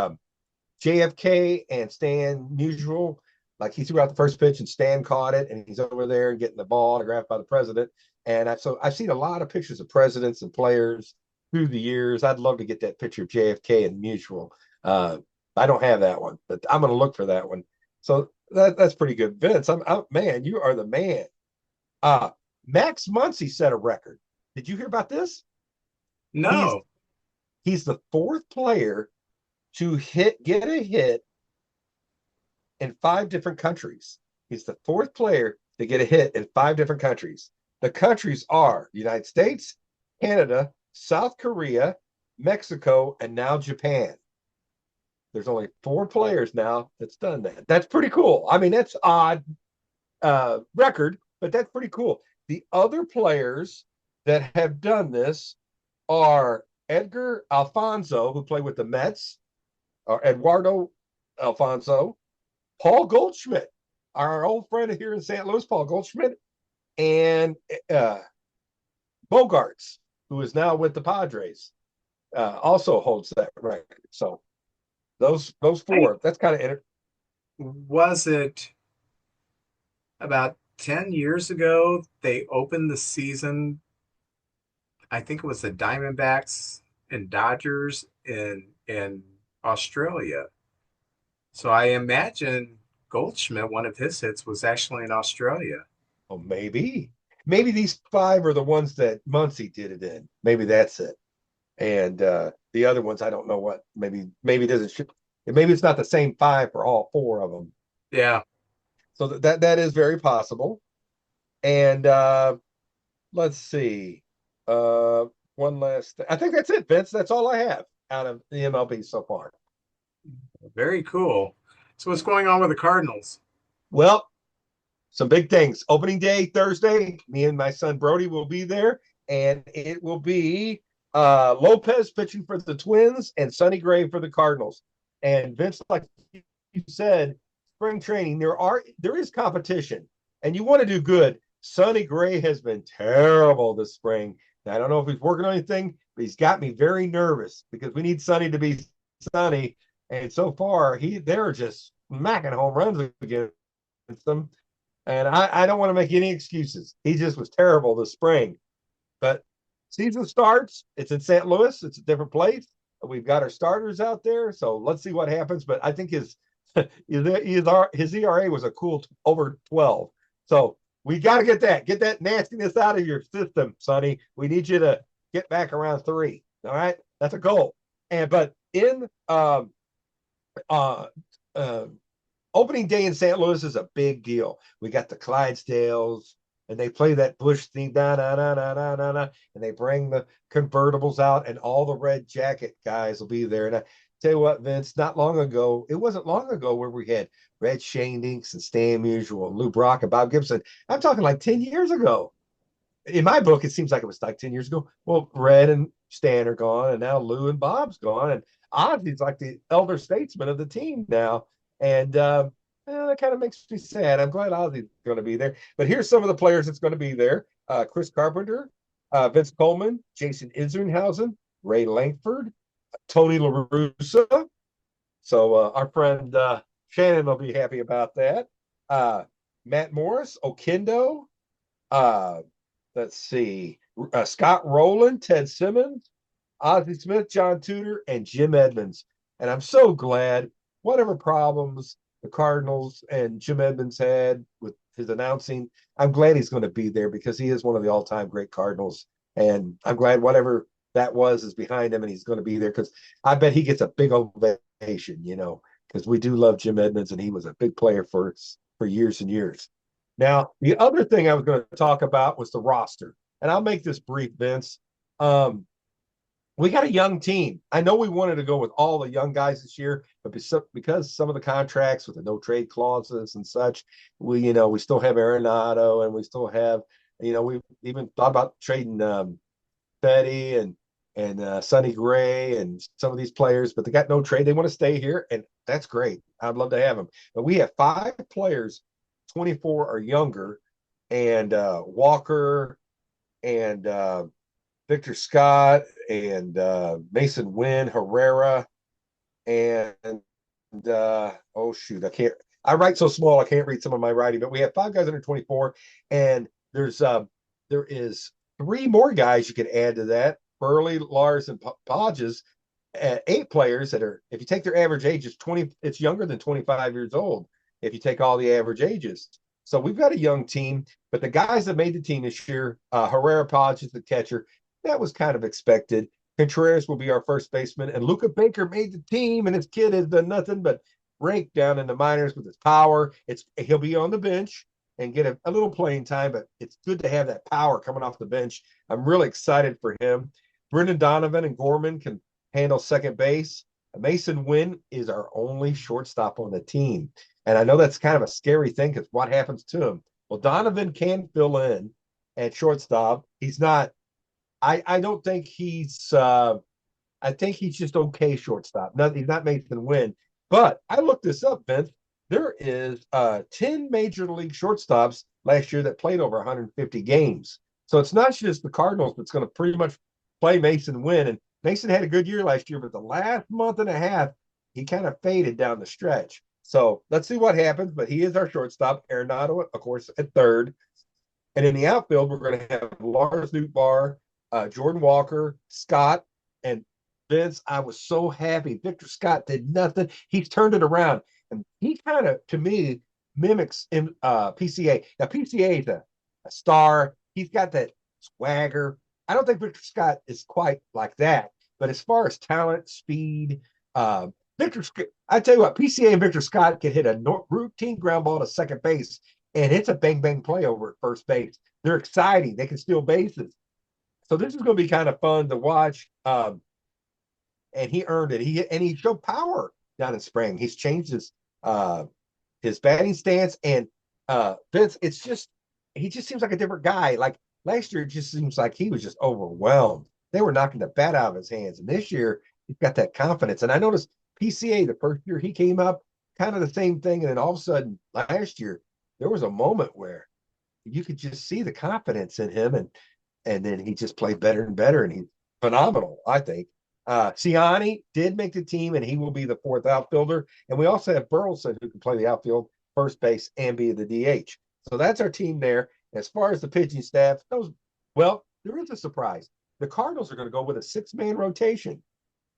JFK and Stan Musial. Like he threw out the first pitch and Stan caught it, and he's over there and getting the ball autographed by the president. And so I've seen a lot of pictures of presidents and players through the years. I'd love to get that picture of JFK and Musial. I don't have that one, but I'm going to look for that one. So that's pretty good. Vince, man, you are the man. Max Muncy set a record. Did you hear about this? No. He's the fourth player to get a hit in 5 different countries. He's the fourth player to get a hit in 5 different countries. The countries are the United States, Canada, South Korea, Mexico, and now Japan. There's only 4 players now that's done that. That's pretty cool. I mean, that's odd record, but that's pretty cool. The other players that have done this are Edgar Alfonso, who played with the Mets, or Eduardo Alfonso, Paul Goldschmidt, our old friend here in St. Louis, Paul Goldschmidt, and Bogarts, who is now with the Padres, also holds that record. So those 4, that's kind of was it about 10 years ago they opened the season? I think it was the Diamondbacks and Dodgers in Australia. So I imagine Goldschmidt, one of his hits was actually in Australia. Oh, maybe these five are the ones that Muncie did it in. Maybe that's it. And the other ones, I don't know what. Maybe it doesn't. Maybe it's not the same five for all four of them. Yeah. So that is very possible. And let's see. Uh, one last. I think that's it, Vince. That's all I have out of the MLB so far. Very cool. So what's going on with the Cardinals? Well, some big things. Opening day Thursday. Me and my son Brody will be there, and it will be Lopez pitching for the Twins and Sonny Gray for the Cardinals. And Vince, like you said, spring training there is competition, and you want to do good. Sonny Gray has been terrible this spring. Now, I don't know if he's working on anything, but he's got me very nervous because we need Sonny to be Sonny. And so far, they're just smacking home runs against them. And I don't want to make any excuses. He just was terrible this spring. But season starts. It's in St. Louis. It's a different place. We've got our starters out there. So let's see what happens. But I think his ERA was a cool over 12. So we got to get that nastiness out of your system, Sonny. We need you to get back around 3. All right. That's a goal. But in opening day in St. Louis is a big deal. We got the Clydesdales, and they play that Bush theme, da da da da da da da, and they bring the convertibles out, and all the red jacket guys will be there. And I tell you what, Vince, it wasn't long ago where we had Red Shane Dinks and Stan Musial, and Lou Brock and Bob Gibson. I'm talking like 10 years ago. In my book, it seems like it was like 10 years ago. Well, Red and Stan are gone, and now Lou and Bob's gone, and Ozzy's like the elder statesman of the team now. And that kind of makes me sad. I'm glad Ozzy's going to be there. But here's some of the players that's going to be there: Chris Carpenter, Vince Coleman, Jason Isringhausen, Ray Langford, Tony La Russa. So our friend Shannon will be happy about that. Matt Morris, Oquendo. Let's see, Scott Rowland, Ted Simmons, Ozzie Smith, John Tudor, and Jim Edmonds. And I'm so glad whatever problems the Cardinals and Jim Edmonds had with his announcing, I'm glad he's going to be there because he is one of the all-time great Cardinals. And I'm glad whatever that was is behind him and he's going to be there because I bet he gets a big ovation, because we do love Jim Edmonds and he was a big player for years and years. Now, the other thing I was going to talk about was the roster. And I'll make this brief, Vince. We got a young team. I know we wanted to go with all the young guys this year, but because some of the contracts with the no trade clauses and such, we still have Arenado and we still have, we even thought about trading Betty and Sonny Gray and some of these players, but they got no trade. They want to stay here, and that's great. I'd love to have them. But we have 5 players, 24 or younger, and Walker and Victor Scott and Mason Wynn, Herrera, and oh shoot, I write so small I can't read some of my writing, but we have 5 guys under 24, and there is 3 more guys you could add to that: Burley, Lars, and Podges. 8 players that are, if you take their average age, it's younger than 25 years old. If you take all the average ages. So we've got a young team, but the guys that made the team this year, Herrera Podges, the catcher, that was kind of expected. Contreras will be our first baseman, and Luca Baker made the team, and his kid has done nothing but rank down in the minors with his power. He'll be on the bench and get a little playing time, but it's good to have that power coming off the bench. I'm really excited for him. Brendan Donovan and Gorman can handle second base. Mason Wynn is our only shortstop on the team. And I know that's kind of a scary thing because what happens to him? Well, Donovan can fill in at shortstop. He's not, I don't think I think he's just okay shortstop. He's not Mason Wynn. But I looked this up, Vince. There is 10 major league shortstops last year that played over 150 games. So it's not just the Cardinals that's going to pretty much play Mason Wynn. And Mason had a good year last year, but the last month and a half, he kind of faded down the stretch. So let's see what happens. But he is our shortstop. Arenado, of course, at third. And in the outfield, we're going to have Lars Nootbaar, Jordan Walker, Scott, and Vince. I was so happy. Victor Scott did nothing. He's turned it around. And he kind of, to me, mimics PCA. Now, PCA is a star. He's got that swagger. I don't think Victor Scott is quite like that. But as far as talent, speed, Victor, I tell you what, PCA and Victor Scott can hit a routine ground ball to second base, and it's a bang bang play over at first base. They're exciting. They can steal bases. So this is going to be kind of fun to watch. And he earned it. He showed power down in spring. He's changed his batting stance, and Vince. He just seems like a different guy. Like last year, it just seems like he was just overwhelmed. They were knocking the bat out of his hands, and this year he's got that confidence. And I noticed PCA the first year he came up, kind of the same thing, and then all of a sudden last year there was a moment where you could just see the confidence in him, and then he just played better and better, and he's phenomenal, I think. Ciani did make the team, and he will be the fourth outfielder. And we also have Burleson, who can play the outfield, first base, and be the DH. So that's our team there. As far as the pitching staff, well, there is a surprise. The Cardinals are going to go with a 6-man rotation.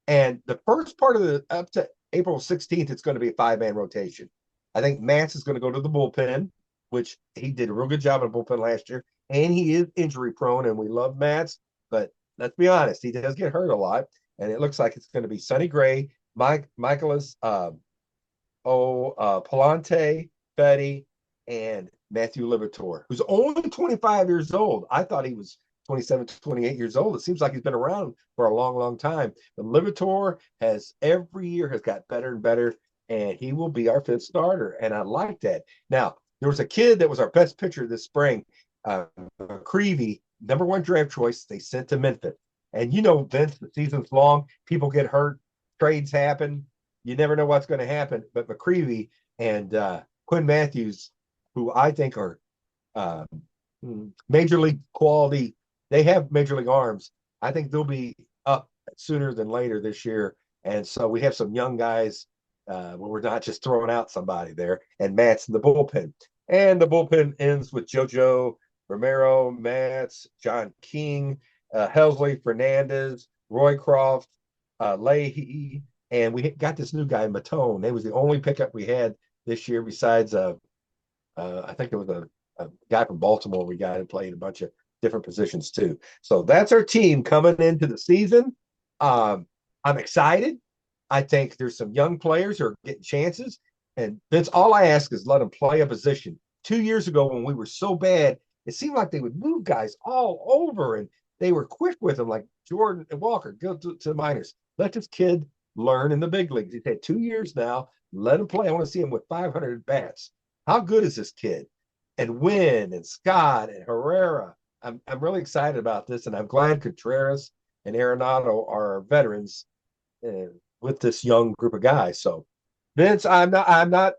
And the first part of up to April 16th, it's going to be a 5-man rotation. I think Matz is going to go to the bullpen, which he did a real good job in the bullpen last year. And he is injury prone, and we love Matz. But let's be honest, he does get hurt a lot. And it looks like it's going to be Sonny Gray, Michaelis, Palante, Betty, and Matthew Liberatore, who's only 25 years old. I thought he was 27, 28 years old. It seems like he's been around for a long, long time. But Liberatore has every year has got better and better, and he will be our 5th starter. And I like that. Now, there was a kid that was our best pitcher this spring, McCreevy, number 1 draft choice. They sent to Memphis. And Vince, the season's long. People get hurt. Trades happen. You never know what's going to happen. But McCreevy and Quinn Matthews, who I think are major league quality, they have major league arms. I think they'll be up sooner than later this year. And so we have some young guys where we're not just throwing out somebody there. And Matt's in the bullpen. And the bullpen ends with JoJo Romero, Matz, John King, Helsley, Fernandez, Roycroft, Leahy, and we got this new guy, Matone. It was the only pickup we had this year besides I think it was a guy from Baltimore we got and played a bunch of different positions too. So that's our team coming into the season. I'm excited. I think there's some young players who are getting chances. And Vince, all I ask is let them play a position. 2 years ago when we were so bad, it seemed like they would move guys all over, and they were quick with them, like Jordan and Walker. Go to the minors. Let this kid learn in the big leagues. He's had 2 years now. Let him play. I want to see him with 500 bats. How good is this kid? And Wynn and Scott and Herrera. I'm really excited about this, and I'm glad Contreras and Arenado are veterans with this young group of guys. So, Vince, I'm not.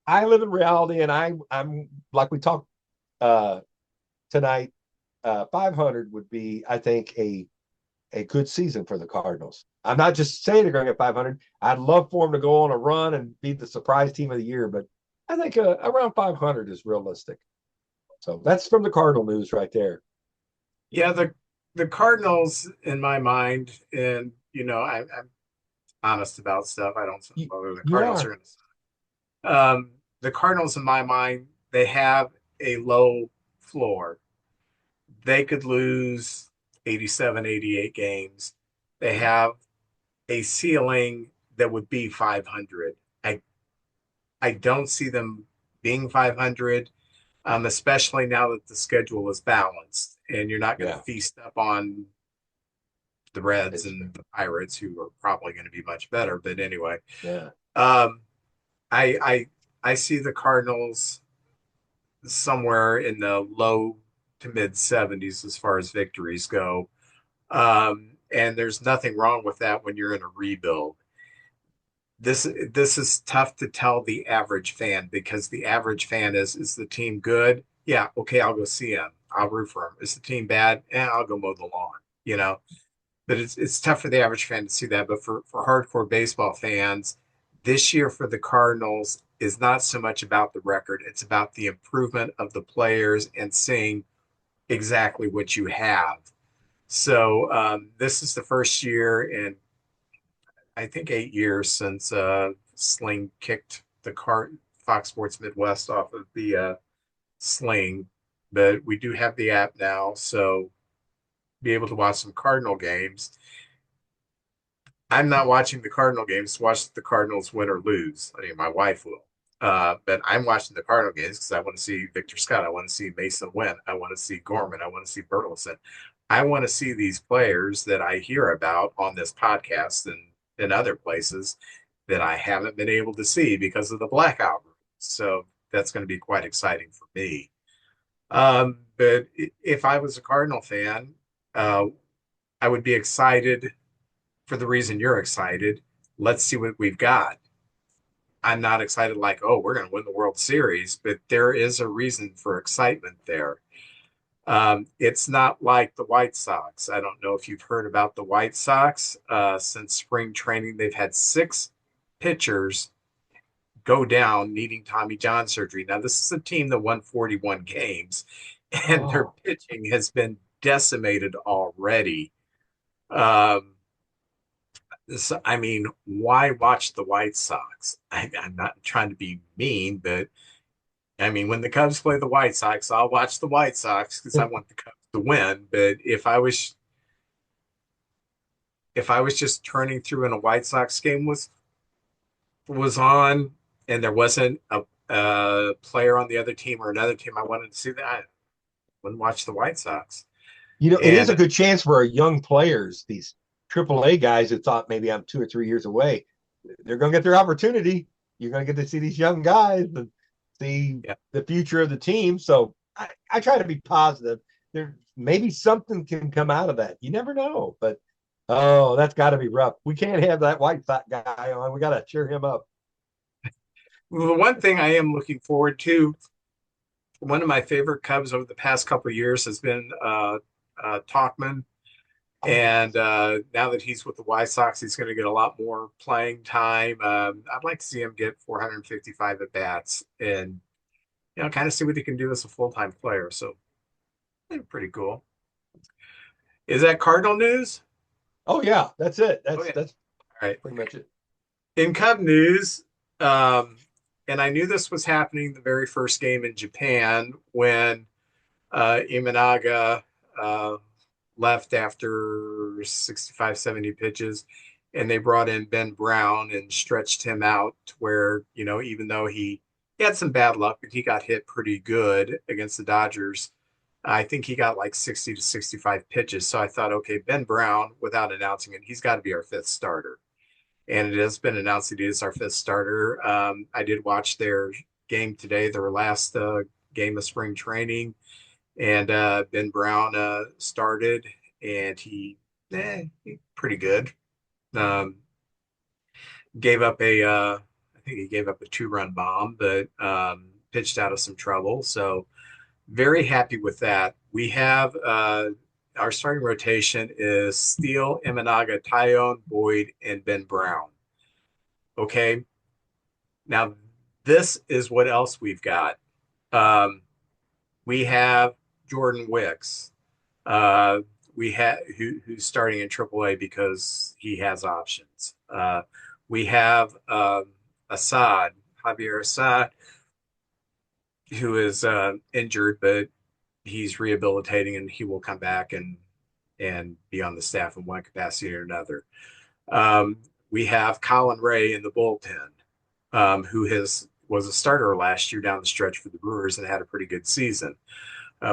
I live in reality, and I'm like we talked tonight. 500 would be, I think, a good season for the Cardinals. I'm not just saying they're going to get 500. I'd love for them to go on a run and be the surprise team of the year, but I think around 500 is realistic. So that's from the Cardinal news right there. Yeah, the Cardinals, in my mind, and I'm honest about stuff. I don't know whether the Cardinals are going to. The Cardinals, in my mind, they have a low floor. They could lose 87, 88 games. They have a ceiling that would be 500. I don't see them being 500, especially now that the schedule is balanced and you're not going to feast up on the Reds and the Pirates, who are probably going to be much better. But anyway, I see the Cardinals somewhere in the low to mid 70s as far as victories go. And there's nothing wrong with that when you're in a rebuild. This is tough to tell the average fan, because the average fan is the team good? Yeah, okay, I'll go see them. I'll root for them. Is the team bad? I'll go mow the lawn, But it's tough for the average fan to see that. But for hardcore baseball fans, this year for the Cardinals, is not so much about the record. It's about the improvement of the players and seeing exactly what you have. So this is the first year in, I think, 8 years since Sling kicked the Fox Sports Midwest off of the Sling. But we do have the app now, so be able to watch some Cardinal games. I'm not watching the Cardinal games to watch the Cardinals win or lose. I mean, my wife will. But I'm watching the Cardinal games because I want to see Victor Scott. I want to see Mason Wentz. I want to see Gorman. I want to see Burleson. I want to see these players that I hear about on this podcast and in other places that I haven't been able to see because of the blackout rules. So that's going to be quite exciting for me. But if I was a Cardinal fan, I would be excited for the reason you're excited. Let's see what we've got. I'm not excited like, oh, we're going to win the World Series, but there is a reason for excitement there. It's not like the White Sox. I don't know if you've heard about the White Sox. Since spring training, they've had 6 pitchers go down needing Tommy John surgery. Now, this is a team that won 41 games, and their pitching has been decimated already. I mean, why watch the White Sox? I'm not trying to be mean, but I mean, when the Cubs play the White Sox, I'll watch the White Sox because I want the Cubs to win. But if I was just turning through and a White Sox game was on and there wasn't a player on the other team or another team I wanted to see, that I wouldn't watch the White Sox. It is a good chance for our young players, these AAA guys that thought maybe I'm 2 or 3 years away. They're going to get their opportunity. You're going to get to see these young guys and see the future of the team. So I try to be positive. There maybe something can come out of that. You never know, but that's got to be rough. We can't have that White Sox guy on. We got to cheer him up. Well, the one thing I am looking forward to, one of my favorite Cubs over the past couple of years has been Talkman. And now that he's with the White Sox, he's going to get a lot more playing time. I'd like to see him get 455 at bats and, kind of see what he can do as a full-time player. So, pretty cool. Is that Cardinal news? Oh yeah, that's it. That's all right. Pretty much it. In Cub news, and I knew this was happening the very first game in Japan when Imanaga left after 65, 70 pitches, and they brought in Ben Brown and stretched him out to where, even though he had some bad luck, but he got hit pretty good against the Dodgers. I think he got like 60 to 65 pitches. So I thought, okay, Ben Brown, without announcing it, he's got to be our 5th starter. And it has been announced that he is our 5th starter. I did watch their game today, their last game of spring training. And Ben Brown started, and he pretty good. Gave up I think he gave up a 2-run bomb, but pitched out of some trouble. So very happy with that. We have our starting rotation is Steele, Imanaga, Tyone, Boyd, and Ben Brown. Okay. Now this is what else we've got. We have Jordan Wicks. We have who's starting in AAA because he has options. We have Javier Assad, who is injured, but he's rehabilitating and he will come back and be on the staff in one capacity or another. We have Colin Ray in the bullpen, who was a starter last year down the stretch for the Brewers and had a pretty good season.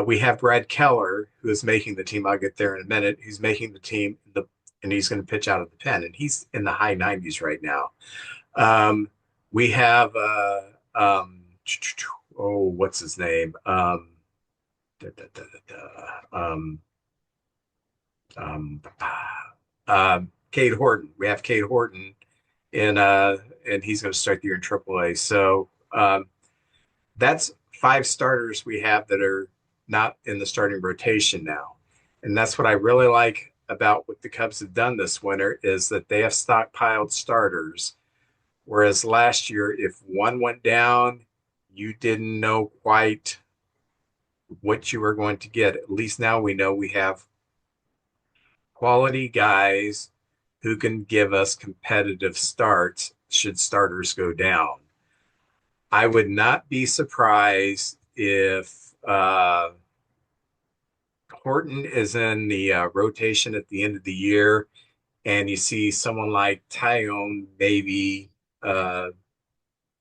We have Brad Keller, who is making the team. I'll get there in a minute. He's making the team, and he's going to pitch out of the pen, and he's in the high 90s right now. We have, what's his name? Cade Horton. We have Cade Horton, and he's going to start the year in AAA. So that's 5 starters we have that are not in the starting rotation now. And that's what I really like about what the Cubs have done this winter is that they have stockpiled starters Whereas last year, if one went down, you didn't know quite what you were going to get. At least now we know we have quality guys who can give us competitive starts should starters go down. I would not be surprised if Horton is in the rotation at the end of the year and you see someone like Tyone maybe uh,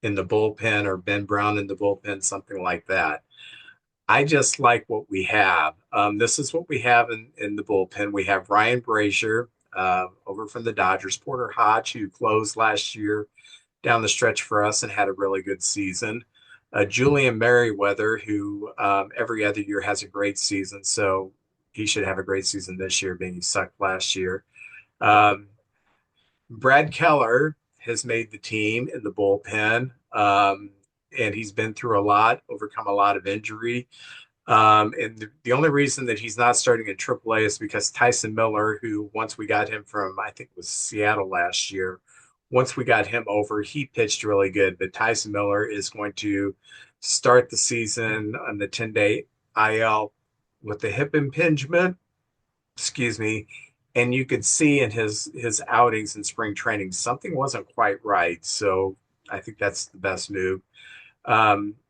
in the bullpen or Ben Brown in the bullpen, something like that. I just like what we have. This is what we have in the bullpen. We have Ryan Brazier over from the Dodgers, Porter Hodge, who closed last year down the stretch for us and had a really good season. Julian Merriweather, who every other year has a great season, so he should have a great season this year, being he sucked last year. Um, Brad Keller has made the team in the bullpen, and he's been through a lot, overcome a lot of injury. And the only reason that he's not starting in AAA is because Tyson Miller, who once we got him from, I think it was Seattle last year, once we got him over, he pitched really good. But Tyson Miller is going to start the season on the 10-day IL with the hip impingement, excuse me. And you could see in his outings in spring training, something wasn't quite right. So I think that's the best move.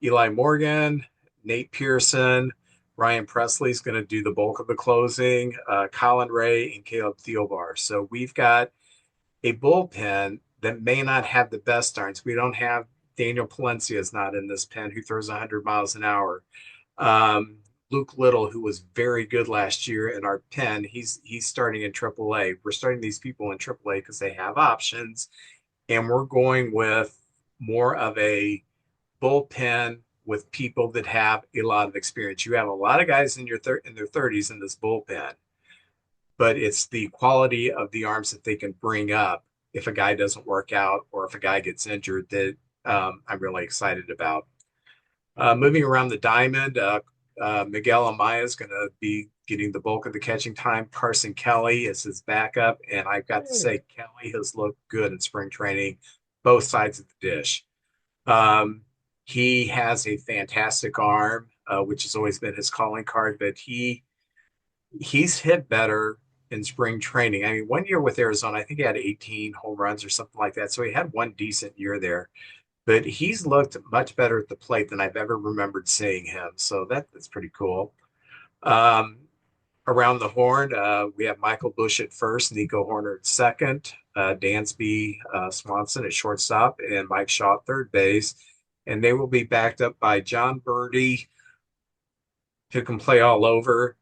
Eli Morgan, Nate Pearson, Ryan Presley's going to do the bulk of the closing, Colin Ray, and Caleb Thielbar. So we've got a bullpen that may not have the best starts. We don't have Daniel Palencia is not in this pen who throws 100 miles an hour. Um, Luke Little, who was very good last year in our pen, he's starting in AAA. We're starting these people in AAA because they have options, and we're going with more of a bullpen with people that have a lot of experience. You have a lot of guys in in their 30s in this bullpen, but it's the quality of the arms that they can bring up if a guy doesn't work out or if a guy gets injured that I'm really excited about. Moving around the diamond, Miguel Amaya is going to be getting the bulk of the catching time. Carson Kelly is his backup, and I've got to say Kelly has looked good in spring training, both sides of the dish. Um, he has a fantastic arm, which has always been his calling card, but he's hit better in spring training. I mean, one year with Arizona, I think he had 18 home runs or something like that. So he had one decent year there, but he's looked much better at the plate than I've ever remembered seeing him. So that's pretty cool. Um, Around the horn, we have Michael Bush at first, Nico Horner at second, Dansby Swanson at shortstop, and Mike Shaw at third base. And they will be backed up by John Birdie, who can play all over.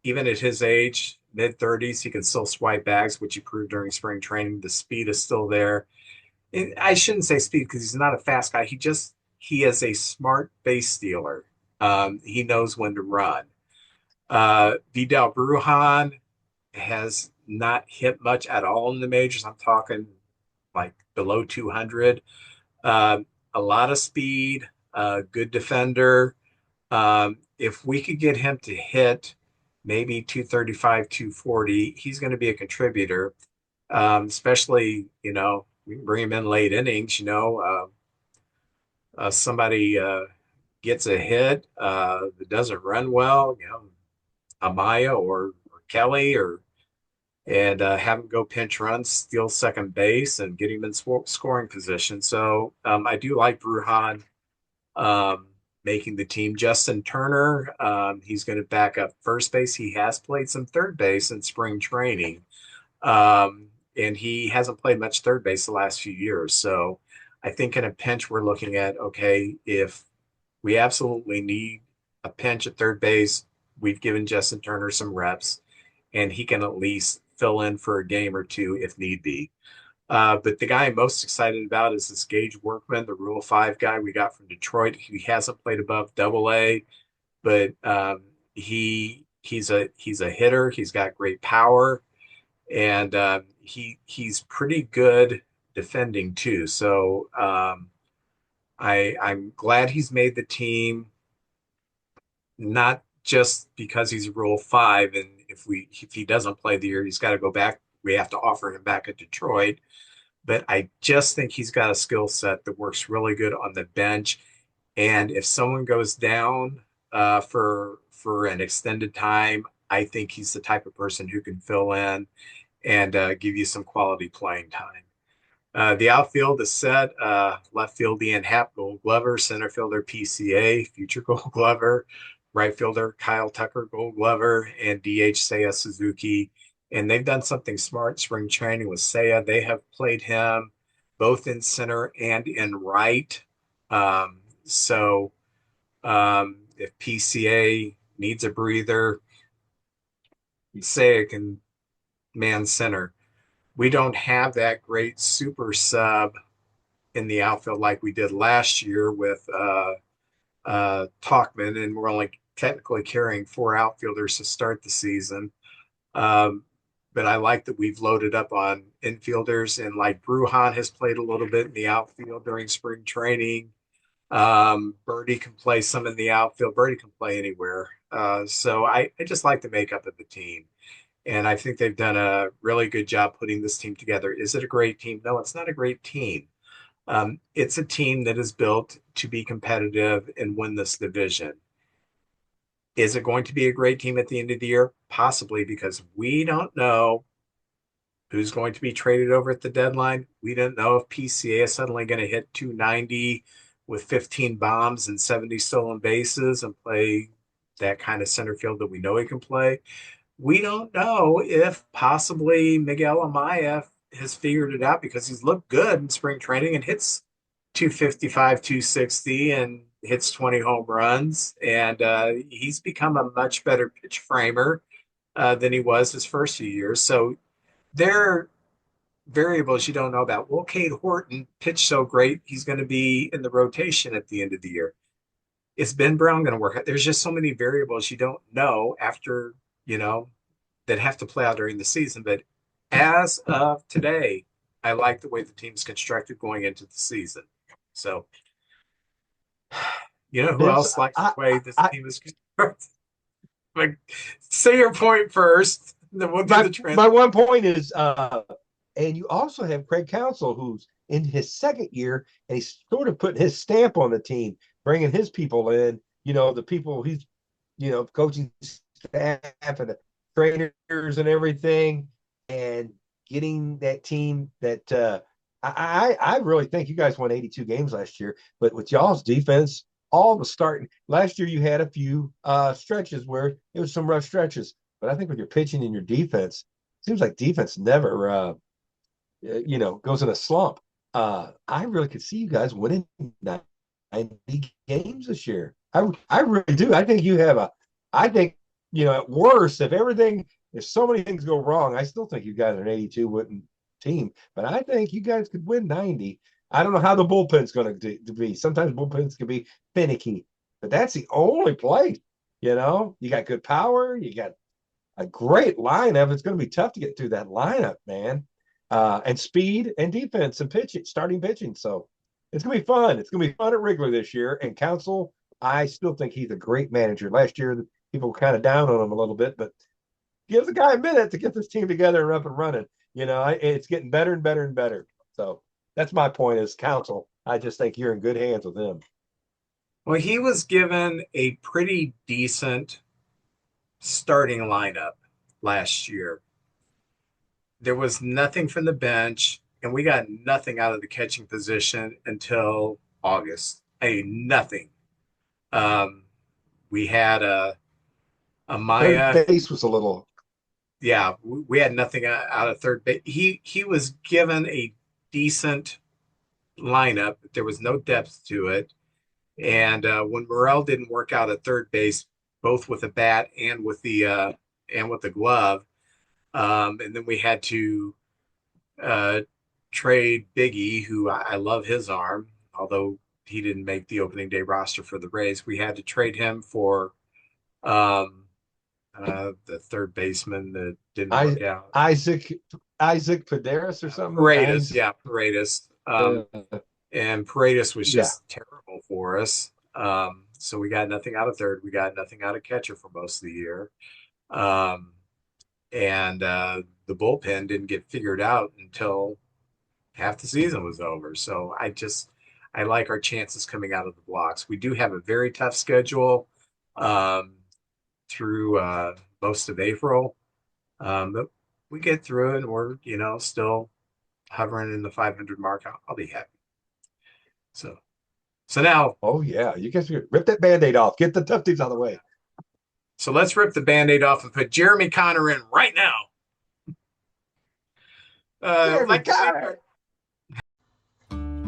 Even at his age, mid 30s, he can still swipe bags, which he proved during spring training. The speed is still there. And I shouldn't say speed because he's not a fast guy. He is a smart base stealer. He knows when to run. Vidal Brujan has not hit much at all in the majors. I'm talking like below 200. A lot of speed, good defender. If we could get him to hit maybe 235, 240, he's going to be a contributor. Especially, we can bring him in late innings, somebody gets a hit that doesn't run well, Amaya or Kelly and have him go pinch run, steal second base, and get him in scoring position. So I do like Brujan um, making the team. Justin Turner, he's going to back up first base. He has played some third base in spring training, and he hasn't played much third base the last few years. So I think in a pinch, we're looking at, okay, if we absolutely need a pinch at third base, we've given Justin Turner some reps, and he can at least fill in for a game or two if need be. But the guy I'm most excited about is this Gage Workman, the Rule 5 guy we got from Detroit. He hasn't played above Double A, but he's a hitter. He's got great power, and he's pretty good defending too. So I'm glad he's made the team, not just because he's Rule 5, and if he doesn't play the year, he's got to go back. We have to offer him back at Detroit. but I just think he's got a skill set that works really good on the bench. And if someone goes down for an extended time, I think he's the type of person who can fill in and give you some quality playing time. The outfield is set. Left field, Ian Happ, Gold Glover. Center fielder, PCA, future Gold Glover. Right fielder, Kyle Tucker, Gold Glover. And DH, Seiya Suzuki. And they've done something smart spring training with Seiya. They have played him both in center and in right. So if PCA needs a breather, Seiya can man center. We don't have that great super sub in the outfield like we did last year with Talkman, and we're only technically carrying 4 outfielders to start the season. Um, but I like that we've loaded up on infielders, and like Bruhan has played a little bit in the outfield during spring training. Birdie can play some in the outfield. Birdie can play anywhere. So I just like the makeup of the team. And I think they've done a really good job putting this team together. Is it a great team? No, it's not a great team. It's a team that is built to be competitive and win this division. Is it going to be a great team at the end of the year? Possibly, because we don't know who's going to be traded over at the deadline. We don't know if PCA is suddenly going to hit 290 with 15 bombs and 70 stolen bases and play that kind of center field that we know he can play. We don't know if possibly Miguel Amaya has figured it out because he's looked good in spring training and hits 255, 260 and hits 20 home runs. And he's become a much better pitch framer than he was his first few years. So there are variables you don't know about. Will Cade Horton pitch so great he's going to be in the rotation at the end of the year? Is Ben Brown going to work out? There's just so many variables you don't know after, that have to play out during the season. But as of today, I like the way the team's constructed going into the season. So, who Vince, else likes the way this team is constructed? Like, say your point first, then we'll do the trend. My one point is, and you also have Craig Counsell, who's in his second year, and he's sort of putting his stamp on the team, bringing his people in, the people he's, coaching staff and the trainers and everything, and getting that team that I really think you guys won 82 games last year, but with y'all's defense, all the starting last year, you had a few stretches where it was some rough stretches, but I think with your pitching and your defense, it seems like defense never goes in a slump. I really could see you guys winning 90 games this year. I really do. I think you have I think, at worst, if so many things go wrong, I still think you guys are an 82 win team, but I think you guys could win 90. I don't know how the bullpen's going to be. Sometimes bullpens can be finicky, but that's the only place. You got good power. You got a great lineup. It's going to be tough to get through that lineup, man. And speed and defense and pitching, starting pitching. So it's going to be fun. It's going to be fun at Wrigley this year. And Counsell, I still think he's a great manager. Last year, people were kind of down on him a little bit, but give the guy a minute to get this team together and up and running. It's getting better and better and better. So that's my point is Counsell. I just think you're in good hands with him. Well, he was given a pretty decent starting lineup last year. There was nothing from the bench, and we got nothing out of the catching position until August. Nothing. We had a Maya. Third base was a little. Yeah, we had nothing out of third base. He was given a decent lineup. There was no depth to it. And when Morel didn't work out at third base, both with the bat and with the glove, and then we had to trade Biggie, who I love his arm, although he didn't make the opening day roster for the Rays. We had to trade him for the third baseman that didn't work out. Isaac Paredes or something? Paredes, yeah, Paredes. And Paredes was just terrible for us. So we got nothing out of third. We got nothing out of catcher for most of the year. And the bullpen didn't get figured out until half the season was over. So I like our chances coming out of the blocks. We do have a very tough schedule um, through most of April, but we get through it, and we're still hovering in the 500 mark. I'll be happy. So now, Oh yeah, you guys rip that Band-Aid off. Get the tough teams out of the way. so let's rip the Band-Aid off and put Jeremy Connor in right now. Jeremy Connor.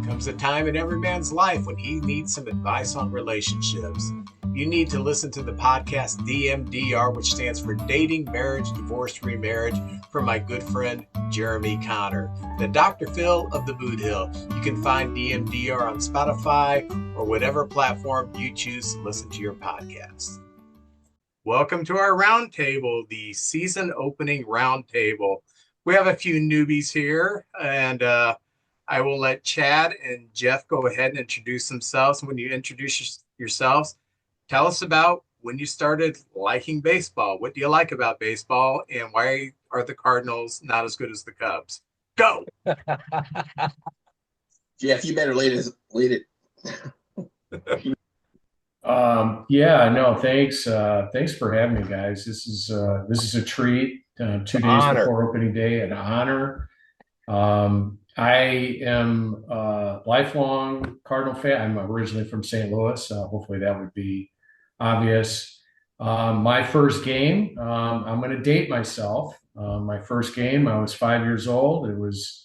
Comes a time in every man's life when he needs some advice on relationships. You need to listen to the podcast DMDR, which stands for Dating, Marriage, Divorce, Remarriage, from my good friend Jeremy Connor, the Dr. Phil of the Boot Hill. You can find DMDR on Spotify or whatever platform you choose to listen to your podcast. Welcome to our roundtable, the season opening roundtable. We have a few newbies here, and I will let Chad and Jeff go ahead and introduce themselves. When you introduce yourselves, tell us about when you started liking baseball. What do you like about baseball, and why are the Cardinals not as good as the Cubs? Go! Jeff, you better lead it. Yeah, no, thanks. Thanks for having me, guys. This is a treat. 2 days Honor. before opening day, an honor. I am a lifelong Cardinal fan. I'm originally from St. Louis. Hopefully that would be obvious. My first game, I'm going to date myself. My first game, I was 5 years old. It was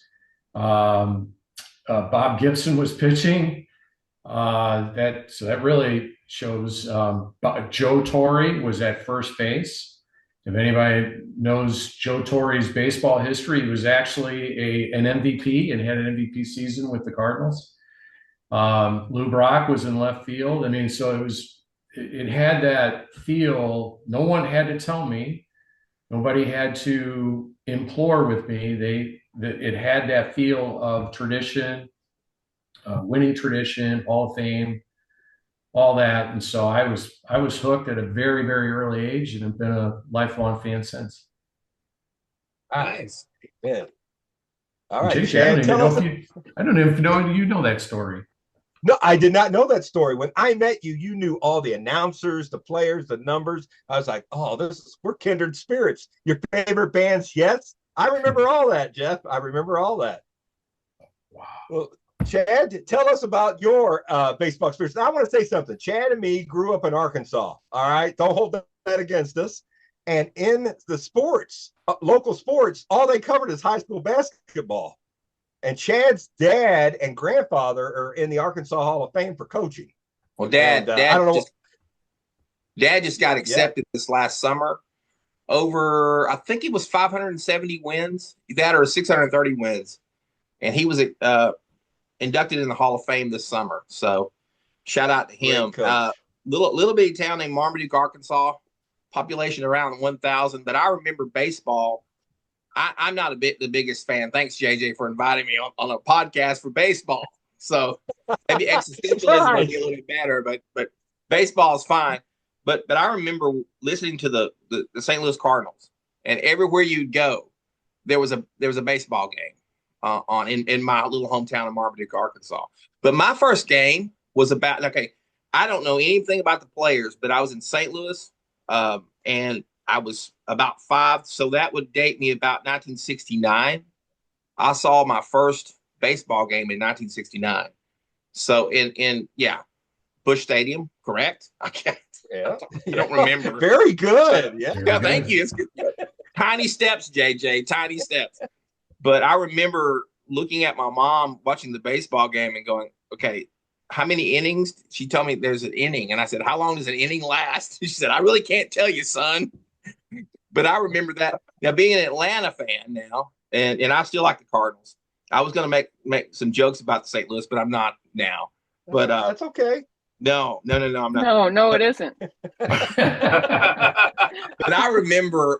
Bob Gibson was pitching. That really shows. Joe Torre was at first base. If anybody knows Joe Torre's baseball history, he was actually an MVP and had an MVP season with the Cardinals. Lou Brock was in left field. I mean, so it had that feel. No one had to tell me. Nobody had to implore with me. It had that feel of tradition, winning tradition, Hall of Fame, all that. And so I was hooked at a very, very early age and have been a lifelong fan since. Nice. Man. All right, JJ, Chad, I don't even know you know that story. No, I did not know that story. When I met you, you knew all the announcers, the players, the numbers. I was like, oh, we're kindred spirits. Your favorite bands? Yes. I remember all that, Jeff. I remember all that. Wow. Well, Chad, tell us about your baseball experience. Now, I want to say something. Chad and me grew up in Arkansas. All right. Don't hold that against us. And in the sports, local sports, all they covered is high school basketball. And Chad's dad and grandfather are in the Arkansas Hall of Fame for coaching. Well, Dad just got accepted this last summer over, I think it was 570 wins, that or 630 wins. And he was inducted in the Hall of Fame this summer. So shout out to him. Little bitty town named Marmaduke, Arkansas, population around 1,000. But I remember baseball. I'm not the biggest fan. Thanks, JJ, for inviting me on a podcast for baseball. So maybe existentialism would be a little bit better, but baseball is fine. But I remember listening to the St. Louis Cardinals, and everywhere you'd go, there was a baseball game in my little hometown of Marmaduke, Arkansas. But my first game was I don't know anything about the players, but I was in St. Louis, and I was about 5, so that would date me about 1969. I saw my first baseball game in 1969. So in Busch Stadium, correct? I don't remember. Very good. Yeah, thank you. It's good. Tiny steps, JJ, tiny steps. But I remember looking at my mom watching the baseball game and going, okay, how many innings? She told me there's an inning. And I said, how long does an inning last? She said, I really can't tell you, son. But I remember that. Now, being an Atlanta fan now, and I still like the Cardinals. I was going to make some jokes about the St. Louis, but I'm not now. But that's okay. No, I'm not. No, it isn't. But I remember,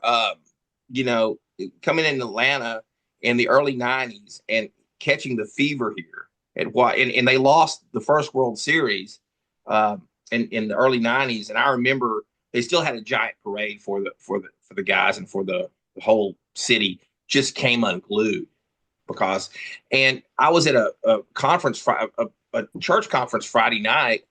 coming into Atlanta in the early 90s and catching the fever here. And they lost the first World Series in the early 90s. And I remember they still had a giant parade for the guys, and for the whole city just came unglued. because, and I was at a conference, a church conference Friday night,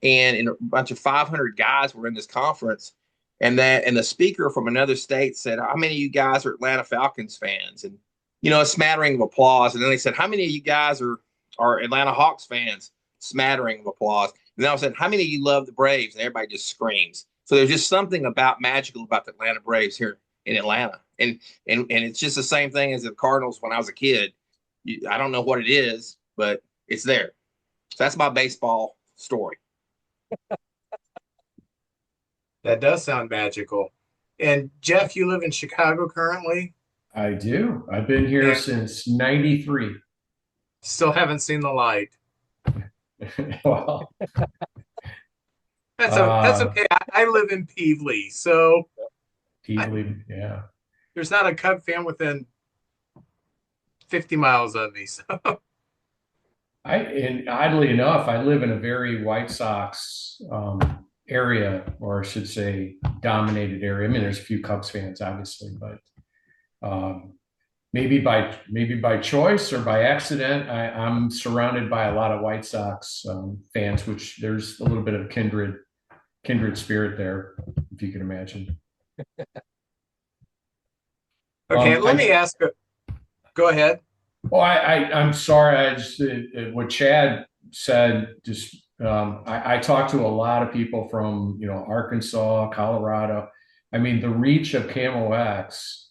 and a bunch of 500 guys were in this conference, and the speaker from another state said, "How many of you guys are Atlanta Falcons fans?" And a smattering of applause. And then they said, "How many of you guys are Atlanta Hawks fans?" Smattering of applause. And then I said, "How many of you love the Braves?" And everybody just screams. So there's just something magical about the Atlanta Braves here in Atlanta, and it's just the same thing as the Cardinals when I was a kid. I don't know what it is, but it's there. So that's my baseball story. That does sound magical. And Jeff, you live in Chicago currently? I do. I've been here since '93. Still haven't seen the light. Well, That's okay. I live in Peevely, so yeah. there's not a Cub fan within 50 miles of me. So And oddly enough, I live in a very White Sox area, or I should say, dominated area. I mean, there's a few Cubs fans, obviously, but maybe by choice or by accident, I'm surrounded by a lot of White Sox fans, which there's a little bit of kindred spirit there, if you can imagine. okay, let me ask. Go ahead. Oh, I'm sorry. I just what Chad said. Just I talked to a lot of people from Arkansas, Colorado. I mean, the reach of KMOX.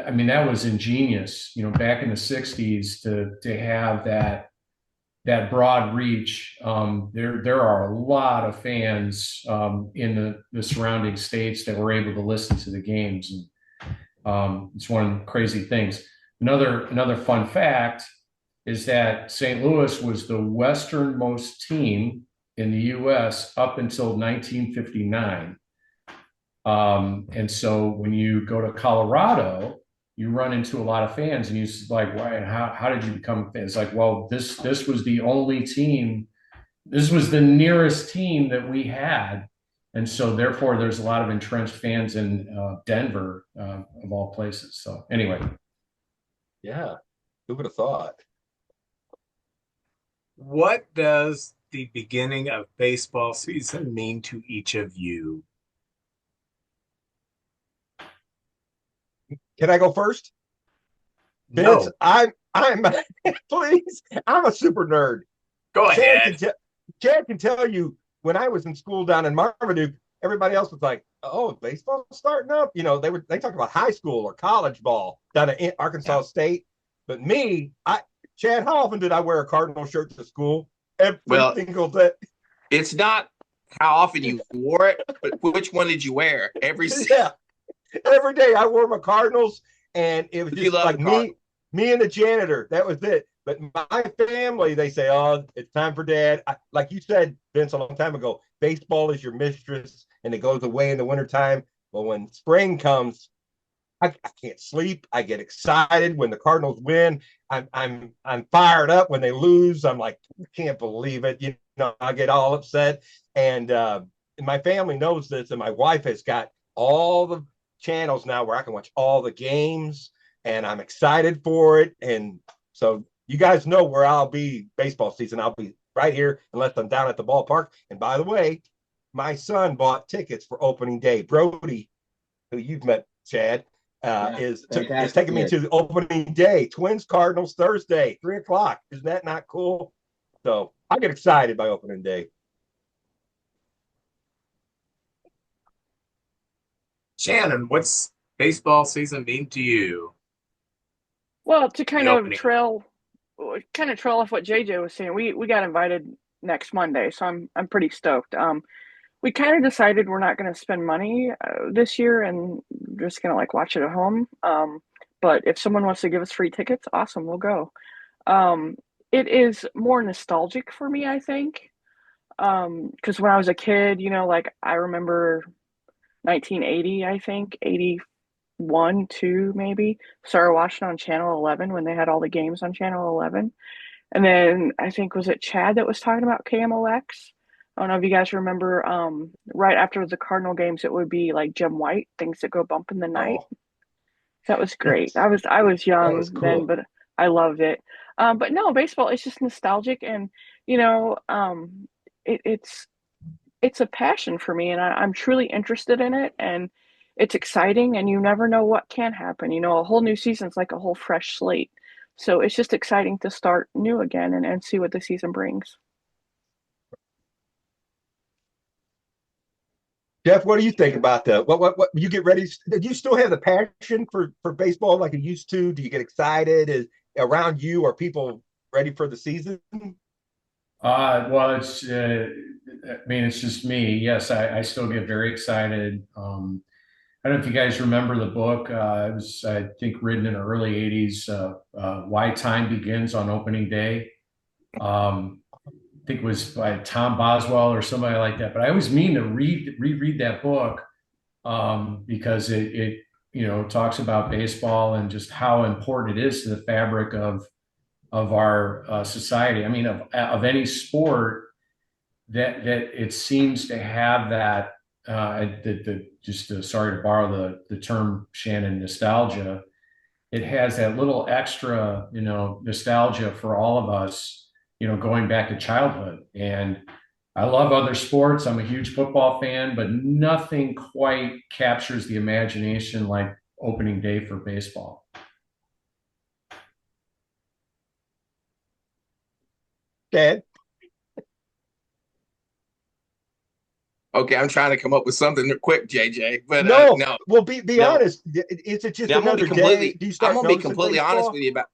I mean, that was ingenious. Back in the '60s to have that broad reach. There are a lot of fans in the surrounding states that were able to listen to the games, and it's one of the crazy things. Another fun fact is that St. Louis was the westernmost team in the U.S. up until 1959. And so when you go to Colorado, you run into a lot of fans, and you're like, "Why? How did you become fans?" It's like, well, this was the only team. This was the nearest team that we had. And so therefore, there's a lot of entrenched fans in Denver, of all places. So anyway. Yeah, who would have thought? What does the beginning of baseball season mean to each of you? Can I go first? No. Vince, I'm please. I'm a super nerd. Go ahead. Chad can tell you when I was in school down in Marmaduke, everybody else was like, "Oh, baseball's starting up." They talked about high school or college ball down at Arkansas State. But me, Chad, how often did I wear a Cardinal shirt to school? Every single day. It's not how often you wore it, but which one did you wear? Every day I wore my Cardinals, and it was just like me and the janitor. That was it. But my family, they say, "Oh, it's time for Dad." Like you said, Vince, a long time ago, baseball is your mistress, and it goes away in the wintertime. But when spring comes, I can't sleep. I get excited when the Cardinals win. I'm fired up when they lose. I'm like, I can't believe it. I get all upset. And my family knows this, and my wife has got all the channels now where I can watch all the games, and I'm excited for it. And so you guys know where I'll be baseball season. I'll be right here unless I'm down at the ballpark. And by the way, my son bought tickets for opening day. Brody, who you've met, Chad, is taking me to the opening day. Twins Cardinals Thursday, 3:00. Isn't that not cool? So I get excited by opening day. Shannon, what's baseball season mean to you? Well, to kind of trail off what JJ was saying, we got invited next Monday, so I'm pretty stoked. We kind of decided we're not going to spend money this year, and just going to watch it at home. But if someone wants to give us free tickets, awesome, we'll go. It is more nostalgic for me, I think, because when I was a kid, I remember 1980, I think 81, 2 maybe. Started watching on Channel 11 when they had all the games on Channel 11, and then I think was it Chad that was talking about KMOX. I don't know if you guys remember, right after the Cardinal games, it would be like Jim White, Things That Go Bump in the Night. That was great. I was young then, I loved it. But no, baseball is just nostalgic, and you know, it's a passion for me, and I'm truly interested in it, and it's exciting, and you never know what can happen. You know, a whole new season's like a whole fresh slate. So it's just exciting to start new again and see what the season brings. Jeff, what do you think about that? What you get ready? Do you still have the passion for baseball like you used to? Do you get excited? Is around you? Are people ready for the season? Well, I mean, it's just me. Yes, I still get very excited. I don't know if you guys remember the book. It was, I think, written in the early 80s, Why Time Begins on Opening Day. I think it was by Tom Boswell or somebody like that. But I always mean to reread that book because it talks about baseball and just how important it is to the fabric of our society. I mean, of any sport that it seems to have that. Sorry to borrow the term, Shannon, nostalgia. It has that little extra, nostalgia for all of us, going back to childhood. And I love other sports. I'm a huge football fan, but nothing quite captures the imagination like opening day for baseball. Dad? Okay, I'm trying to come up with something quick, JJ. But No, no, well, be no. honest. Is it just Yeah, another day? Do you I'm start gonna be noticing completely baseball? honest with you about.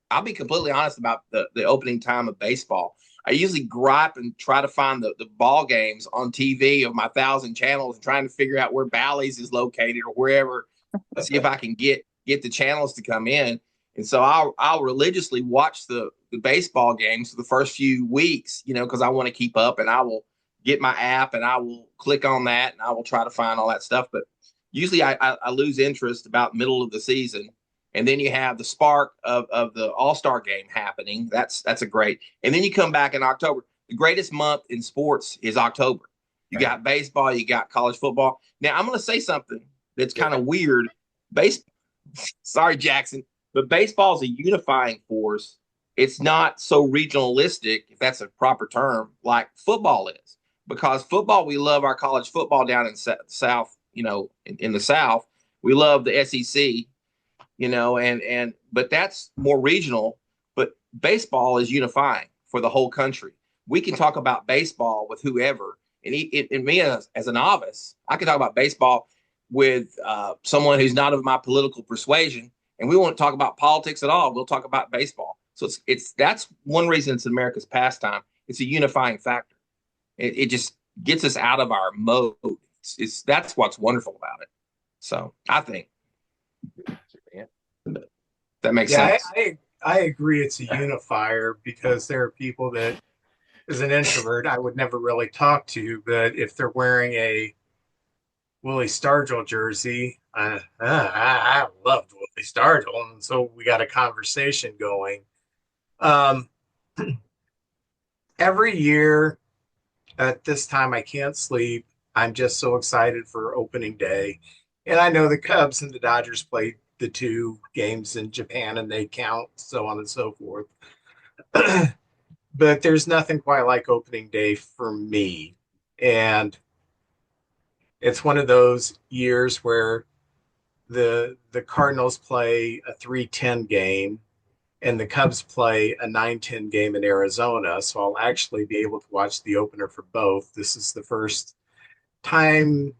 I'll be completely honest about the opening time of baseball. I usually gripe and try to find the ball games on TV of my 1,000 channels and trying to figure out where Bally's is located or wherever to see if I can get the channels to come in. And so I'll religiously watch the baseball games for the first few weeks, because I want to keep up, and I will get my app and I will click on that and I will try to find all that stuff. But usually I lose interest about middle of the season. And then you have the spark of the All-Star game happening. That's a great. And then you come back in October. The greatest month in sports is October. You got baseball, you got college football. Now I'm going to say something that's kind of weird. Sorry, Jackson, but baseball is a unifying force. It's not so regionalistic, if that's a proper term, like football is. Because football, we love our college football down in South, in the South. We love the SEC, but that's more regional. But baseball is unifying for the whole country. We can talk about baseball with whoever. And me as a novice, I can talk about baseball with someone who's not of my political persuasion, and we won't talk about politics at all. We'll talk about baseball. So that's one reason it's America's pastime. It's a unifying factor. It just gets us out of our mode. That's what's wonderful about it. So I think that makes sense. I agree. It's a unifier because there are people that, as an introvert, I would never really talk to, but if they're wearing a Willie Stargell jersey, I loved Willie Stargell, and so we got a conversation going. Every year at this time, I can't sleep. I'm just so excited for opening day. And I know the Cubs and the Dodgers played the 2 games in Japan and they count, so on and so forth. But there's nothing quite like opening day for me. And it's one of those years where the Cardinals play a 3:10 game and the Cubs play a 9:10 game in Arizona. So I'll actually be able to watch the opener for both. This is the first time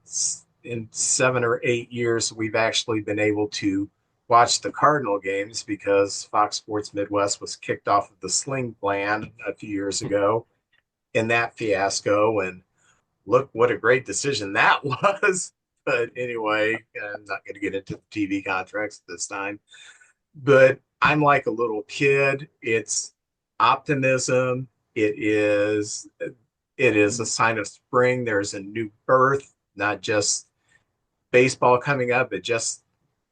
in 7 or 8 years we've actually been able to watch the Cardinal games because Fox Sports Midwest was kicked off of the Sling plan a few years ago in that fiasco. And look what a great decision that was. But anyway, I'm not going to get into the TV contracts this time. But I'm like a little kid. It's optimism. It is a sign of spring. There's a new birth, not just baseball coming up, but just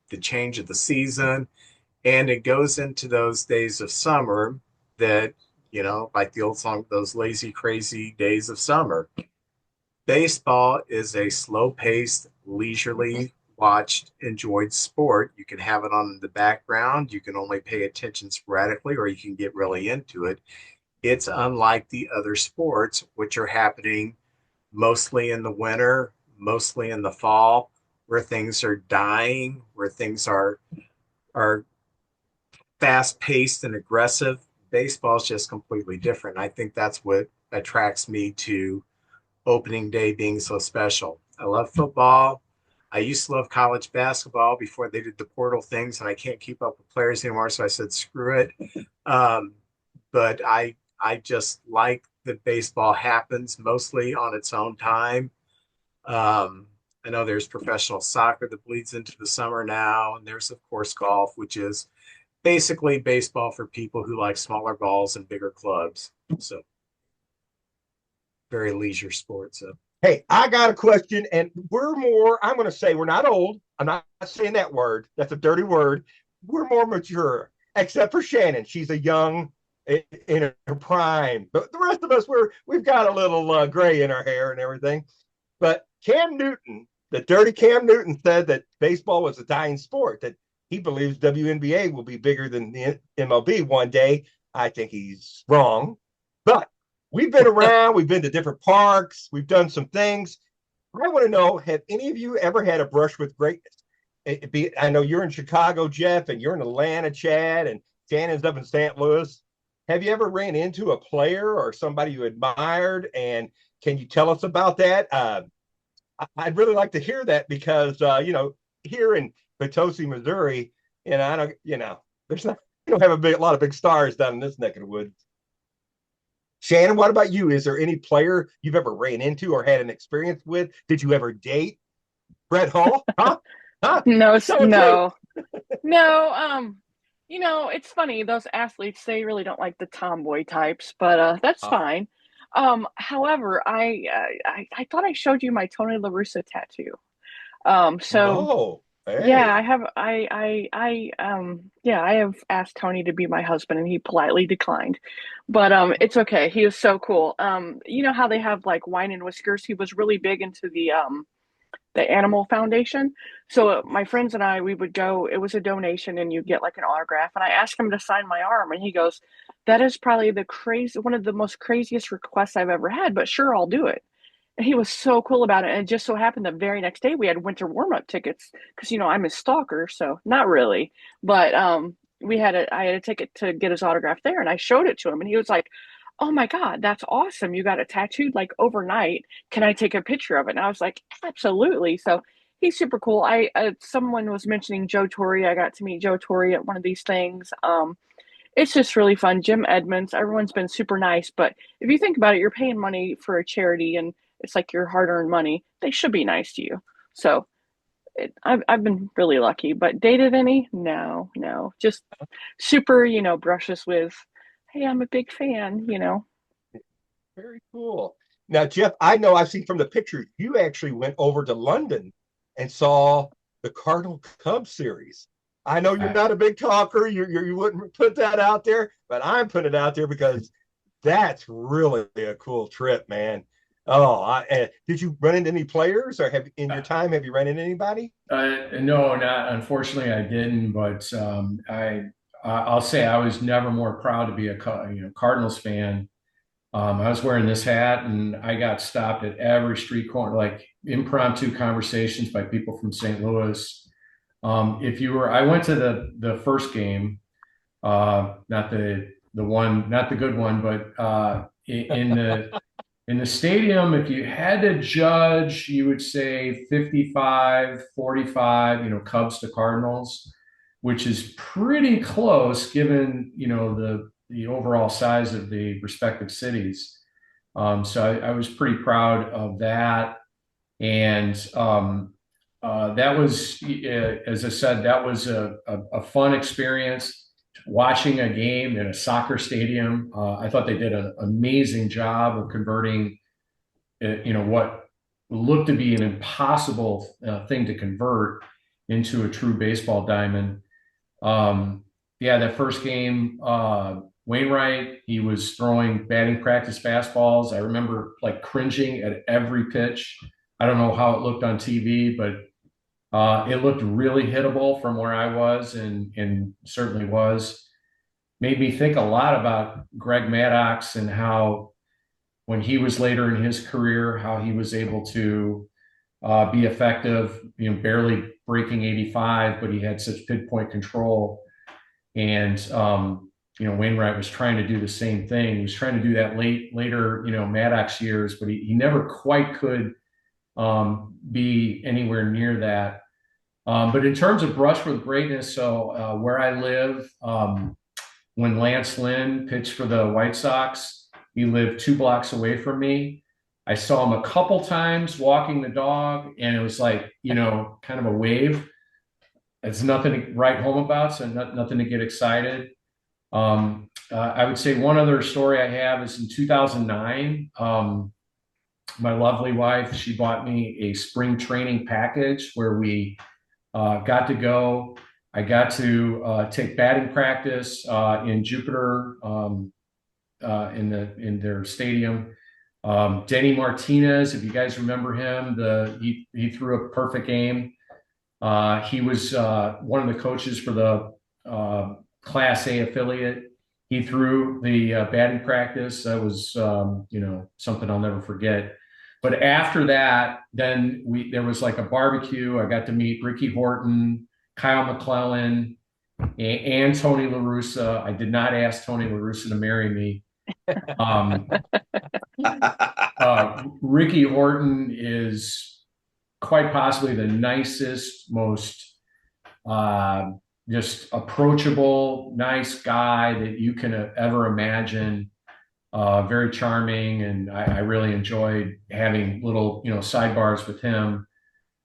the change of the season. And it goes into those days of summer that, like the old song, those lazy, crazy days of summer. Baseball is a slow-paced, leisurely watched, enjoyed sport. You can have it on in the background. You can only pay attention sporadically, or you can get really into it. It's unlike the other sports, which are happening mostly in the winter, mostly in the fall, where things are dying, where things are fast paced and aggressive. Baseball is just completely different. I think that's what attracts me to opening day being so special. I love football. I used to love college basketball before they did the portal things, and I can't keep up with players anymore. So I said, screw it. But I just like that baseball happens mostly on its own time. I know there's professional soccer that bleeds into the summer now, and there's of course golf, which is basically baseball for people who like smaller balls and bigger clubs. So very leisure sport. So Hey, I got a question, and I'm going to say we're not old. I'm not saying that word. That's a dirty word. We're more mature, except for Shannon. She's a young, in her prime. But the rest of us, we've got a little gray in our hair and everything. But Cam Newton, the dirty Cam Newton, said that baseball was a dying sport, that he believes WNBA will be bigger than the MLB one day. I think he's wrong. But we've been around, we've been to different parks, we've done some things. I want to know, have any of you ever had a brush with greatness? I know you're in Chicago, Jeff, and you're in Atlanta, Chad, and Shannon's up in St. Louis. Have you ever ran into a player or somebody you admired? And can you tell us about that? I'd really like to hear that because, here in Potosi, Missouri, I don't, there's not, we don't have a lot of big stars down in this neck of the woods. Shannon, what about you? Is there any player you've ever ran into or had an experience with? Did you ever date Brett Hall? Huh? No. It's funny. Those athletes, they really don't like the tomboy types, but that's fine. However, I thought I showed you my Tony La Russa tattoo. Hey. Yeah, I have asked Tony to be my husband and he politely declined. But it's okay. He is so cool. You know how they have like wine and whiskers? He was really big into the animal foundation. So my friends and I, we would go, it was a donation and you get like an autograph. And I asked him to sign my arm and he goes, that is probably one of the most craziest requests I've ever had, but sure, I'll do it. And he was so cool about it. And it just so happened the very next day we had winter warm-up tickets because, I'm his stalker. So not really, but I had a ticket to get his autograph there and I showed it to him and he was like, oh my God, that's awesome. You got it tattooed like overnight. Can I take a picture of it? And I was like, absolutely. So he's super cool. Someone was mentioning Joe Torre. I got to meet Joe Torre at one of these things. It's just really fun. Jim Edmonds, everyone's been super nice. But if you think about it, you're paying money for a charity and it's like your hard-earned money. They should be nice to you. So I've been really lucky. But dated any? No. Just super, brushes with, hey, I'm a big fan, Very cool. Now, Jeff, I know I've seen from the pictures, you actually went over to London and saw the Cardinal Cubs series. I know you're not a big talker. You wouldn't put that out there, but I'm putting it out there because that's really a cool trip, man. Oh, did you run into any players, or have you run into anybody? No, not unfortunately, I didn't. But I'll say I was never more proud to be a Cardinals fan. I was wearing this hat, and I got stopped at every street corner, like impromptu conversations by people from St. Louis. I went to the first game, not the one, not the good one, but in the stadium, if you had to judge, you would say 55-45, Cubs to Cardinals, which is pretty close given, the overall size of the respective cities. So I was pretty proud of that. And that was, as I said, that was a fun experience. Watching a game in a soccer stadium, I thought they did an amazing job of converting, what looked to be an impossible thing to convert into a true baseball diamond. That first game, Wainwright, he was throwing batting practice fastballs. I remember like cringing at every pitch. I don't know how it looked on TV, but It looked really hittable from where I was, and certainly was. Made me think a lot about Greg Maddox and how, when he was later in his career, how he was able to be effective, barely breaking 85, but he had such pinpoint control. And Wainwright was trying to do the same thing. He was trying to do that later, Maddox years, but he never quite could be anywhere near that. But in terms of brush with greatness, so where I live, when Lance Lynn pitched for the White Sox, he lived 2 blocks away from me. I saw him a couple times walking the dog, and it was like, kind of a wave. It's nothing to write home about, so nothing to get excited. I would say one other story I have is in 2009. My lovely wife, she bought me a spring training package where we got to go. I got to take batting practice in Jupiter in their stadium. Denny Martinez, if you guys remember him, he threw a perfect game. He was one of the coaches for the Class A affiliate. He threw the batting practice. That was something I'll never forget. But after that, then there was like a barbecue. I got to meet Ricky Horton, Kyle McClellan, and Tony La Russa. I did not ask Tony La Russa to marry me. Ricky Horton is quite possibly the nicest, most just approachable, nice guy that you can ever imagine. Very charming, and I really enjoyed having little sidebars with him.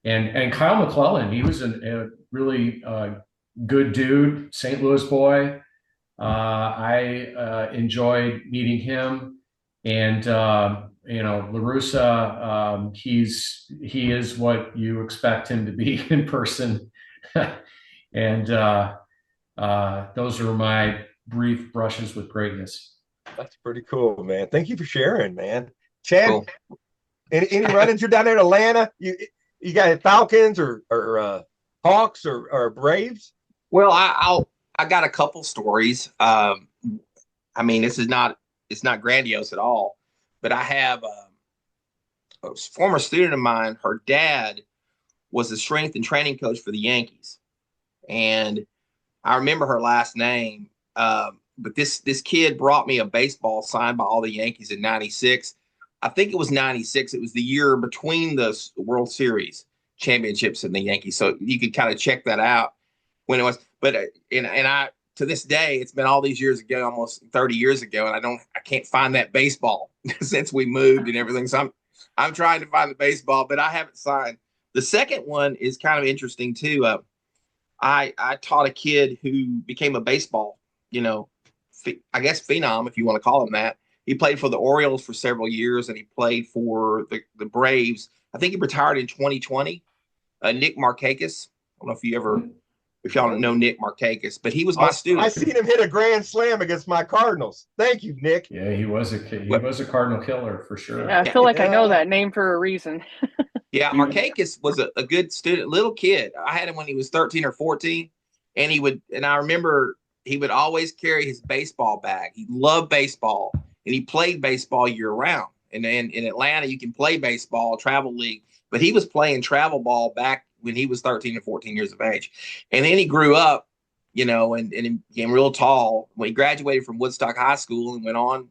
And Kyle McClellan, he was a really good dude, St. Louis boy. I enjoyed meeting him, and La Russa, he is what you expect him to be in person. And those are my brief brushes with greatness. That's pretty cool, man. Thank you for sharing, man. Chad, Cool. any run-ins? You're down there in Atlanta? You got Falcons or Hawks or Braves? Well, I got a couple stories. I mean, it's not grandiose at all, but I have a former student of mine. Her dad was the strength and training coach for the Yankees, and I remember her last name. But this kid brought me a baseball signed by all the Yankees in '96. I think it was '96. It was the year between the World Series championships and the Yankees. So you could kind of check that out when it was. But and I, to this day, it's been all these years ago, almost 30 years ago, and I can't find that baseball since we moved and everything. So I'm trying to find the baseball, but I haven't signed. The second one is kind of interesting too. I taught a kid who became a baseball, I guess phenom, if you want to call him that. He played for the Orioles for several years, and he played for the Braves. I think he retired in 2020. Nick Markakis. I don't know if y'all don't know Nick Markakis, but he was my student. I seen him hit a grand slam against my Cardinals. Thank you, Nick. Yeah, he was a Cardinal killer for sure. Yeah, I feel like I know that name for a reason. Yeah, Markakis was a good student, little kid. I had him when he was 13 or 14, and I remember he would always carry his baseball bag. He loved baseball, and he played baseball year round. And then in Atlanta, you can play baseball, travel league, but he was playing travel ball back when he was 13 or 14 years of age. And then he grew up, and became real tall. When he graduated from Woodstock High School and went on,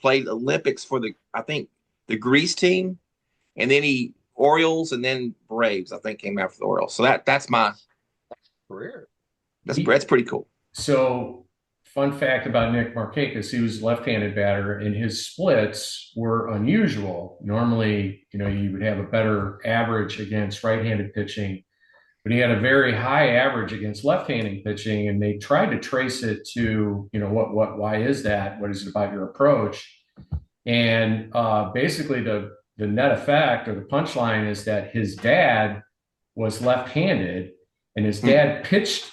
played Olympics for the Greece team. And then Orioles, and then Braves, I think, came after the Orioles. So that's my career. That's pretty cool. So, fun fact about Nick Markakis, he was a left-handed batter, and his splits were unusual. Normally, you would have a better average against right-handed pitching, but he had a very high average against left-handed pitching, and they tried to trace it to, why is that? What is it about your approach? And basically the net effect, or the punchline, is that his dad was left-handed, and his dad pitched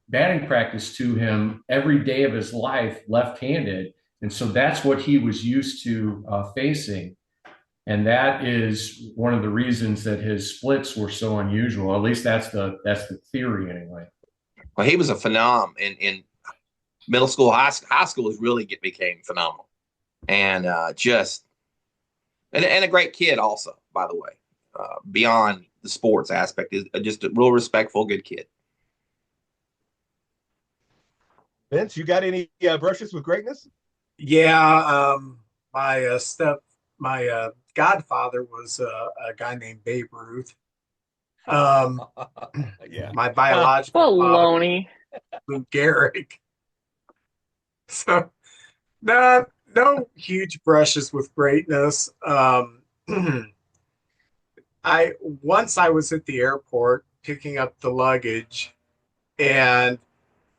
batting practice to him every day of his life left-handed, and so that's what he was used to facing. And that is one of the reasons that his splits were so unusual. At least that's the theory anyway. Well, he was a phenom in middle school, high school is really became phenomenal, and just and a great kid also, by the way. Beyond the sports aspect, is just a real respectful, good kid. Vince, you got any brushes with greatness? Yeah, my godfather was a guy named Babe Ruth. Yeah. My biological father, Baloney. Lou Gehrig. So no huge brushes with greatness. I was at the airport picking up the luggage, and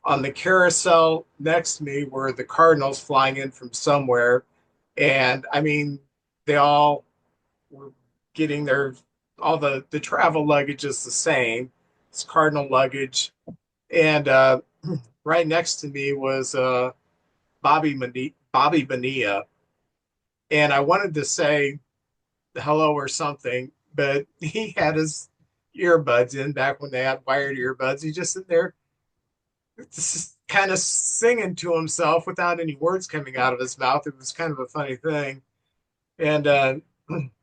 on the carousel next to me were the Cardinals flying in from somewhere. And I mean, they all were getting all the travel luggage is the same. It's Cardinal luggage. And right next to me was Bobby Bonilla. And I wanted to say hello or something, but he had his earbuds in back when they had wired earbuds. He just sitting there just kind of singing to himself without any words coming out of his mouth. It was kind of a funny thing. And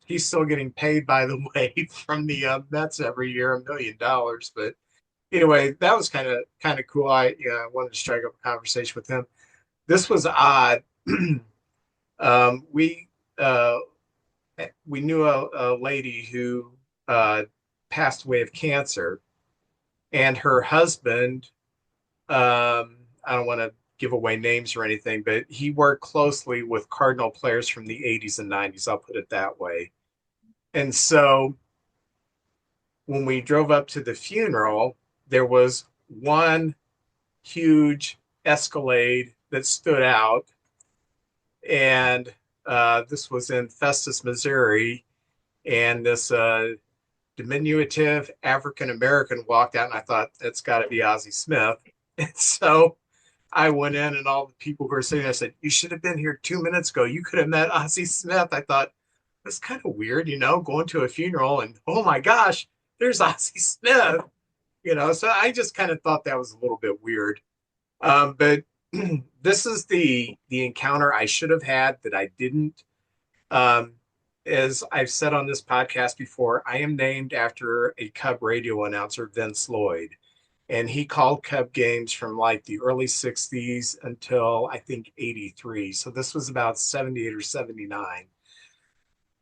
he's still getting paid, by the way, from the Mets every year, $1 million. But anyway, that was kind of cool. I wanted to strike up a conversation with him. This was odd. We knew a lady who passed away of cancer, and her husband, I don't want to give away names or anything, but he worked closely with Cardinal players from the 80s and 90s. I'll put it that way. And so when we drove up to the funeral, there was one huge Escalade that stood out. And this was in Festus, Missouri. And this diminutive African-American walked out, and I thought, that's got to be Ozzie Smith. And so I went in, and all the people who were sitting there said, you should have been here 2 minutes ago. You could have met Ozzie Smith. I thought, that's kind of weird, going to a funeral, and oh my gosh, there's Ozzie Smith. So I just kind of thought that was a little bit weird. But this is the encounter I should have had that I didn't. As I've said on this podcast before, I am named after a Cub radio announcer, Vince Lloyd. And he called Cub games from like the early 60s until I think 83. So this was about 78 or 79.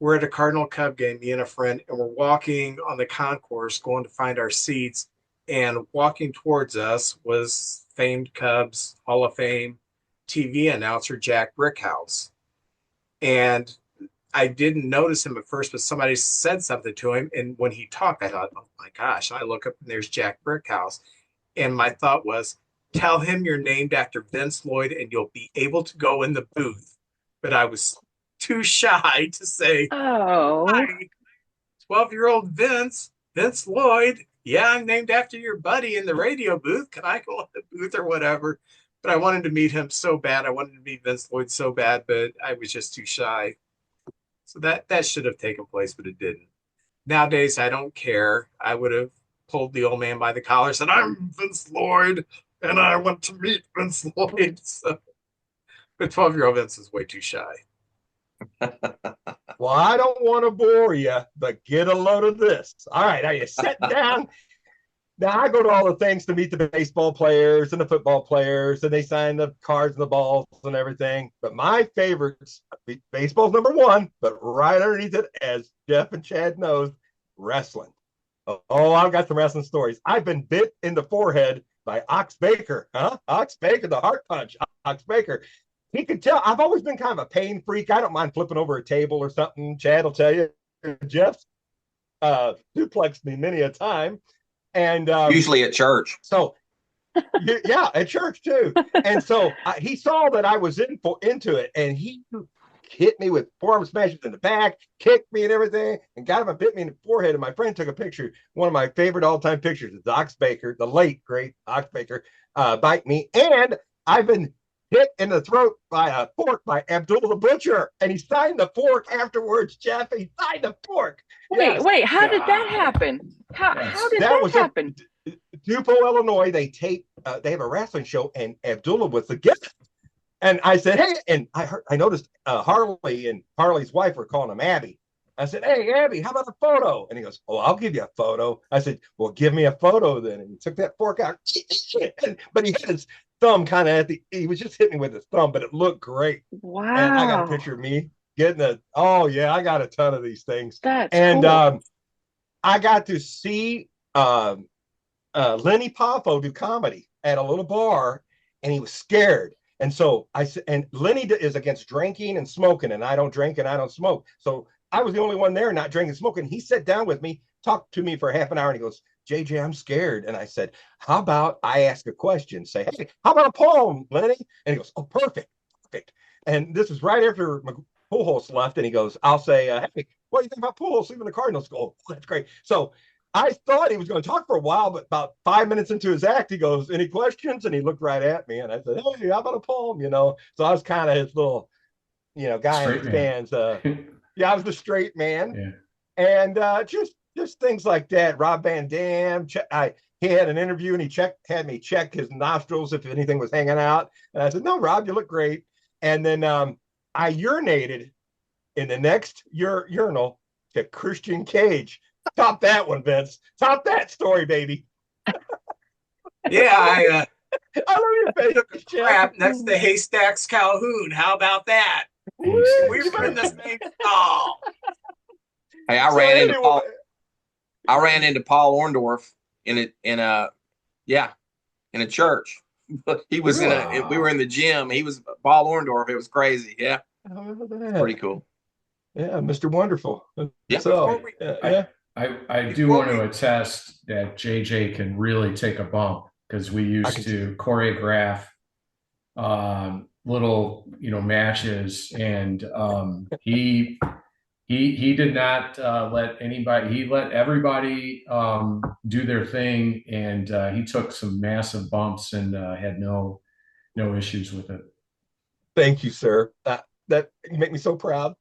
We're at a Cardinal Cub game, me and a friend, and we're walking on the concourse going to find our seats. And walking towards us was famed Cubs Hall of Fame TV announcer Jack Brickhouse. And I didn't notice him at first, but somebody said something to him. And when he talked, I thought, oh my gosh. And I look up and there's Jack Brickhouse. And my thought was, tell him you're named after Vince Lloyd and you'll be able to go in the booth. But I was too shy to say, oh, hi, 12-year-old Vince Lloyd. Yeah, I'm named after your buddy in the radio booth. Can I go in the booth or whatever? But I wanted to meet him so bad. I wanted to meet Vince Lloyd so bad, but I was just too shy. So that should have taken place, but it didn't. Nowadays, I don't care. I would have pulled the old man by the collar and said, I'm Vince Lloyd, and I want to meet Vince Lloyd. So, but 12-year-old Vince is way too shy. Well, I don't want to bore you, but get a load of this. All right, are you sitting down? Now, I go to all the things to meet the baseball players and the football players, and they sign the cards and the balls and everything. But my favorites, baseball's number one, but right underneath it, as Jeff and Chad knows, wrestling. Oh, I've got some wrestling stories. I've been bit in the forehead by Ox Baker. Ox Baker, the heart punch. Ox Baker. He could tell. I've always been kind of a pain freak. I don't mind flipping over a table or something. Chad will tell you. Jeff's duplexed me many a time. And usually at church. So, yeah, at church too. And so he saw that I was into it, and he hit me with forearm smashes in the back, kicked me and everything, and got him and bit me in the forehead. And my friend took a picture. One of my favorite all-time pictures is Ox Baker, the late great Ox Baker, bite me. And I've been hit in the throat by a fork by Abdullah the Butcher, and he signed the fork afterwards. Jeff, he signed the fork. Wait, how did that happen? How did that happen? Tupelo, Illinois. They have a wrestling show, and Abdullah was the guest. And I said, hey, and I noticed Harley and Harley's wife were calling him Abby. I said, hey, Abby, how about a photo? And he goes, oh, I'll give you a photo. I said, well, give me a photo then. And he took that fork out. But he had his thumb kind of he was just hitting me with his thumb, but it looked great. Wow. And I got a picture of me getting I got a ton of these things. That's cool. I got to see Lenny Poffo do comedy at a little bar, and he was scared. And so I said, and Lenny is against drinking and smoking, and I don't drink and I don't smoke. So I was the only one there not drinking and smoking. He sat down with me, talked to me for half an hour, and he goes, JJ, I'm scared. And I said, how about I ask a question? Say, hey, how about a poem, Lenny? And he goes, oh, perfect. And this is right after Pujols left, and he goes, I'll say, hey, what do you think about Pujols leaving the Cardinals? Oh, that's great. So I thought he was going to talk for a while, but about 5 minutes into his act, he goes, any questions? And he looked right at me, and I said, hey, how about a poem? So I was kind of his little, guy in the stands. I was the straight man. Yeah. And just things like that. Rob Van Dam, he had an interview, and he had me check his nostrils if anything was hanging out. And I said, no, Rob, you look great. And then I urinated in the next urinal to Christian Cage. Top that one, Vince. Top that story, baby. Yeah, I love your face. took a crap next to Haystacks Calhoun. How about that? We were in the same stall. Hey, I ran into Paul Orndorff in a church. He was we were in the gym. He was Paul Orndorff. It was crazy. Yeah. Pretty cool. Yeah, Mr. Wonderful. Yeah. So, I do want to attest that JJ can really take a bump, because we used to choreograph little matches, and he did not let anybody. He let everybody do their thing, and he took some massive bumps and had no issues with it. Thank you, sir. That you make me so proud.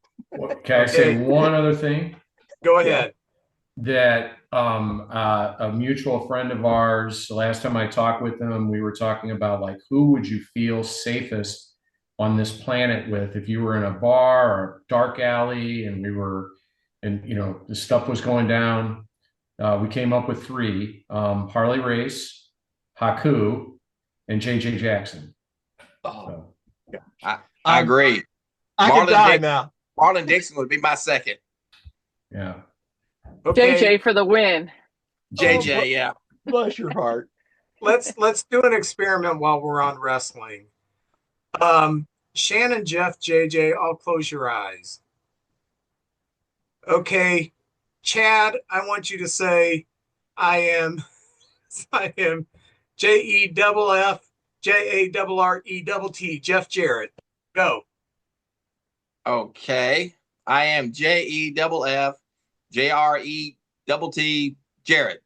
Can I say one other thing? Go ahead. That a mutual friend of ours, the last time I talked with him, we were talking about, like, who would you feel safest on this planet with if you were in a bar or dark alley and the stuff was going down. We came up with 3: Harley Race, Haku, and JJ Jackson. Oh, so. I agree. I can die now. Marlon Dixon would be my second. Yeah. Okay. JJ for the win. JJ, yeah. Bless your heart. Let's do an experiment while we're on wrestling. Shannon, Jeff, JJ, all close your eyes. Okay, Chad, I want you to say, I am JEFFJARRETT, Jeff Jarrett. Go. Okay, I am JEFFJRETT, Jarrett.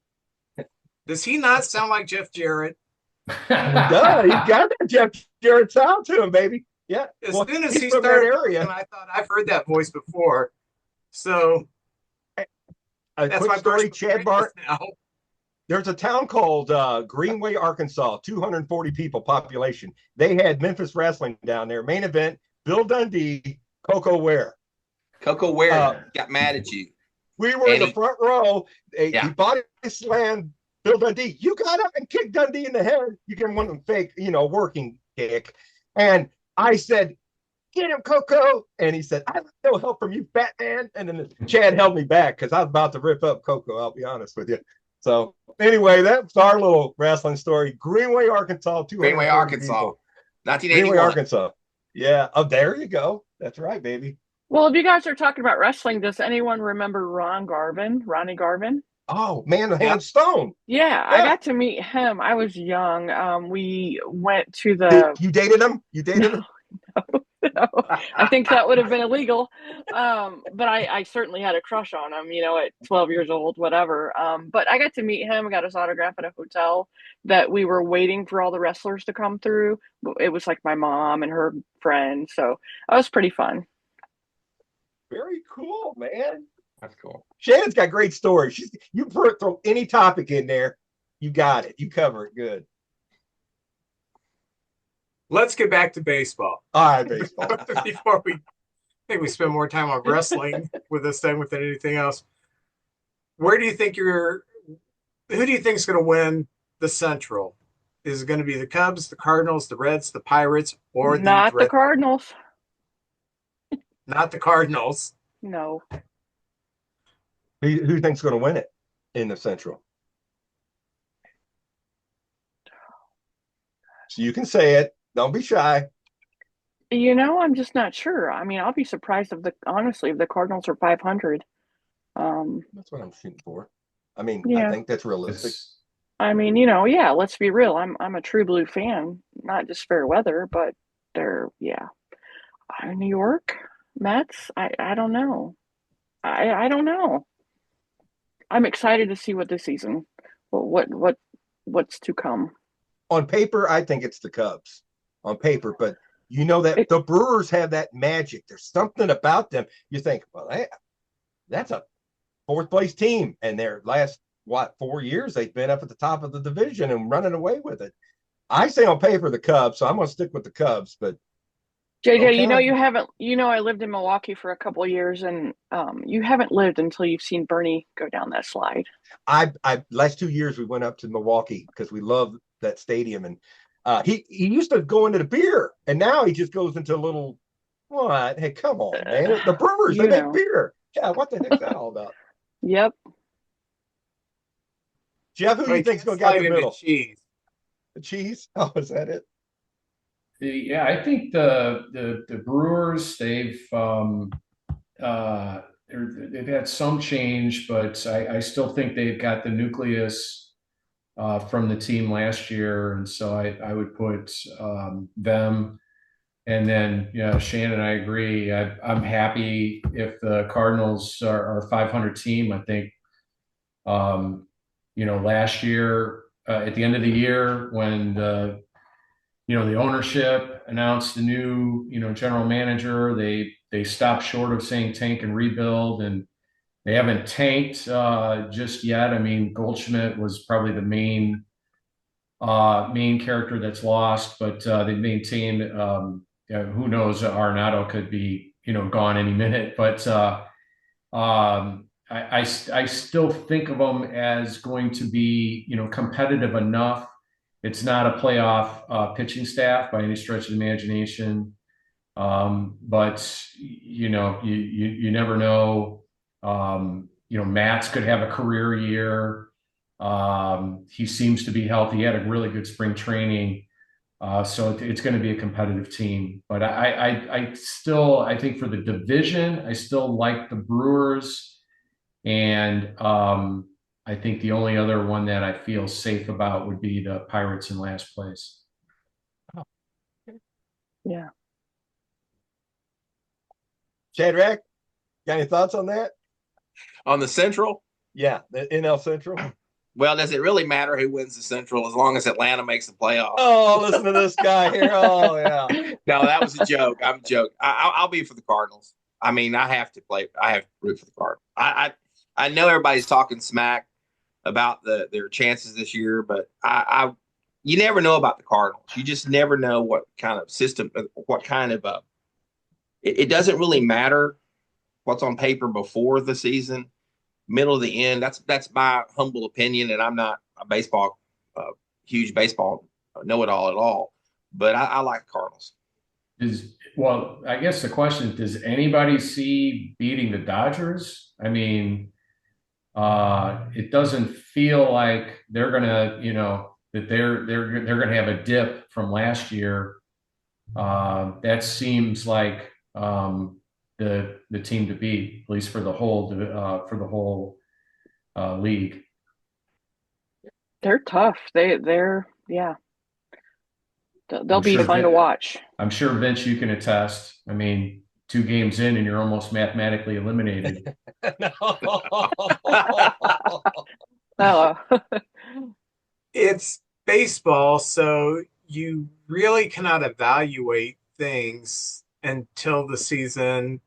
Does he not sound like Jeff Jarrett? Duh, he's got that Jeff Jarrett sound to him, baby. Yeah. As soon as he started talking, I thought I've heard that voice before. So that's quick story, Chad Bart. There's a town called Greenway, Arkansas, 240 people population. They had Memphis Wrestling down there. Main event, Bill Dundee, Coco Ware. Coco Ware got mad at you. We were in the front row. He body slammed Bill Dundee. You got up and kicked Dundee in the head. You can want them fake, working kick. And I said, get him, Coco. And he said, I want no help from you, fat man. And then Chad held me back because I was about to rip up Coco, I'll be honest with you. So anyway, that's our little wrestling story. Greenway, Arkansas. Greenway, Arkansas. 1981. Greenway, Arkansas. Yeah. Oh, there you go. That's right, baby. Well, if you guys are talking about wrestling, does anyone remember Ronnie Garvin? Oh, man, the hand stone. Yeah, I got to meet him. I was young. We went to the... You dated him? You dated him? No. I think that would have been illegal. But I certainly had a crush on him, at 12 years old, whatever. But I got to meet him, got his autograph at a hotel that we were waiting for all the wrestlers to come through. It was like my mom and her friend. So that was pretty fun. Very cool, man. That's cool. Shannon's got great stories. You throw any topic in there, you got it. You cover it good. Let's get back to baseball. All right, baseball. Before I think we spend more time on wrestling with this thing than anything else. Who do you think is going to win the Central? Is it going to be the Cubs, the Cardinals, the Reds, the Pirates, or not the Cardinals? Not the Cardinals. No. Who thinks going to win it in the Central? So you can say it. Don't be shy. I'm just not sure. I mean, I'll be surprised if the Cardinals are 500. That's what I'm shooting for. I mean, yeah. I think that's realistic. I mean, let's be real. I'm a true blue fan, not just fair weather, but they're New York Mets. I don't know. I don't know. I'm excited to see what this season, what's to come. On paper, I think it's the Cubs. On paper, but that the Brewers have that magic. There's something about them. You think, well, that's a fourth place team, and their last 4 years they've been up at the top of the division and running away with it. I say on paper the Cubs, so I'm going to stick with the Cubs. But JJ, you haven't. I lived in Milwaukee for a couple of years, and you haven't lived until you've seen Bernie go down that slide. I last 2 years we went up to Milwaukee because we love that stadium, and he used to go into the beer, and now he just goes into a little. What? Hey, come on, man! The Brewers they make beer. Yeah, what the heck's that all about? Yep. Jeff, who do you think's going to get in the middle? Cheese. The cheese? Oh, is that it? Yeah, I think the Brewers they've had some change, but I still think they've got the nucleus from the team last year, and so I would put them. And then, Shannon, I agree. I'm happy if the Cardinals are a 500 team. I think, last year at the end of the year when the ownership announced the new, general manager, they stopped short of saying tank and rebuild, and they haven't tanked just yet. I mean, Goldschmidt was probably the main character that's lost, but they maintained. Who knows? Arenado could be, gone any minute. But I still think of them as going to be, competitive enough. It's not a playoff pitching staff by any stretch of the imagination. But you never know. Matt's could have a career year. He seems to be healthy. He had a really good spring training. So it's going to be a competitive team, but I think for the division, I still like the Brewers, and I think the only other one that I feel safe about would be the Pirates in last place. Yeah. Shadrack, got any thoughts on that? On the Central? Yeah, the NL Central. Well, does it really matter who wins the Central as long as Atlanta makes the playoffs? Oh, listen to this guy here. Oh, yeah. No, that was a joke. I'm joking. I'll be for the Cardinals. I mean, I have to root for the Cardinals. I know everybody's talking smack about their chances this year, but you never know about the Cardinals. You just never know what kind of system, it doesn't really matter what's on paper before the season. Middle of the end, that's my humble opinion, and I'm not a huge baseball know-it-all at all, but I like Cardinals. I guess the question is, does anybody see beating the Dodgers? I mean, it doesn't feel like they're gonna, that they're gonna have a dip from last year. That seems like the team to beat, at least for the whole league. They're tough. They're yeah. They'll be fun to watch. I'm sure, Vince, you can attest. I mean, 2 games in and you're almost mathematically eliminated. Oh. It's baseball, so you really cannot evaluate things until the season,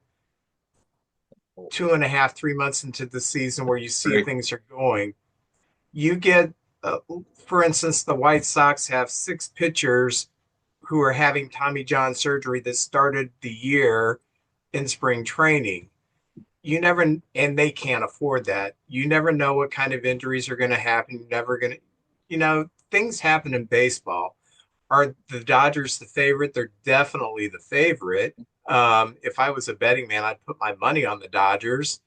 2.5, 3 months into the season, where you see things are going. You get, for instance, the White Sox have 6 pitchers who are having Tommy John surgery that started the year in spring training. You never, and they can't afford that. You never know what kind of injuries are going to happen. You're never going to, things happen in baseball. Are the Dodgers the favorite? They're definitely the favorite. If I was a betting man, I'd put my money on the Dodgers.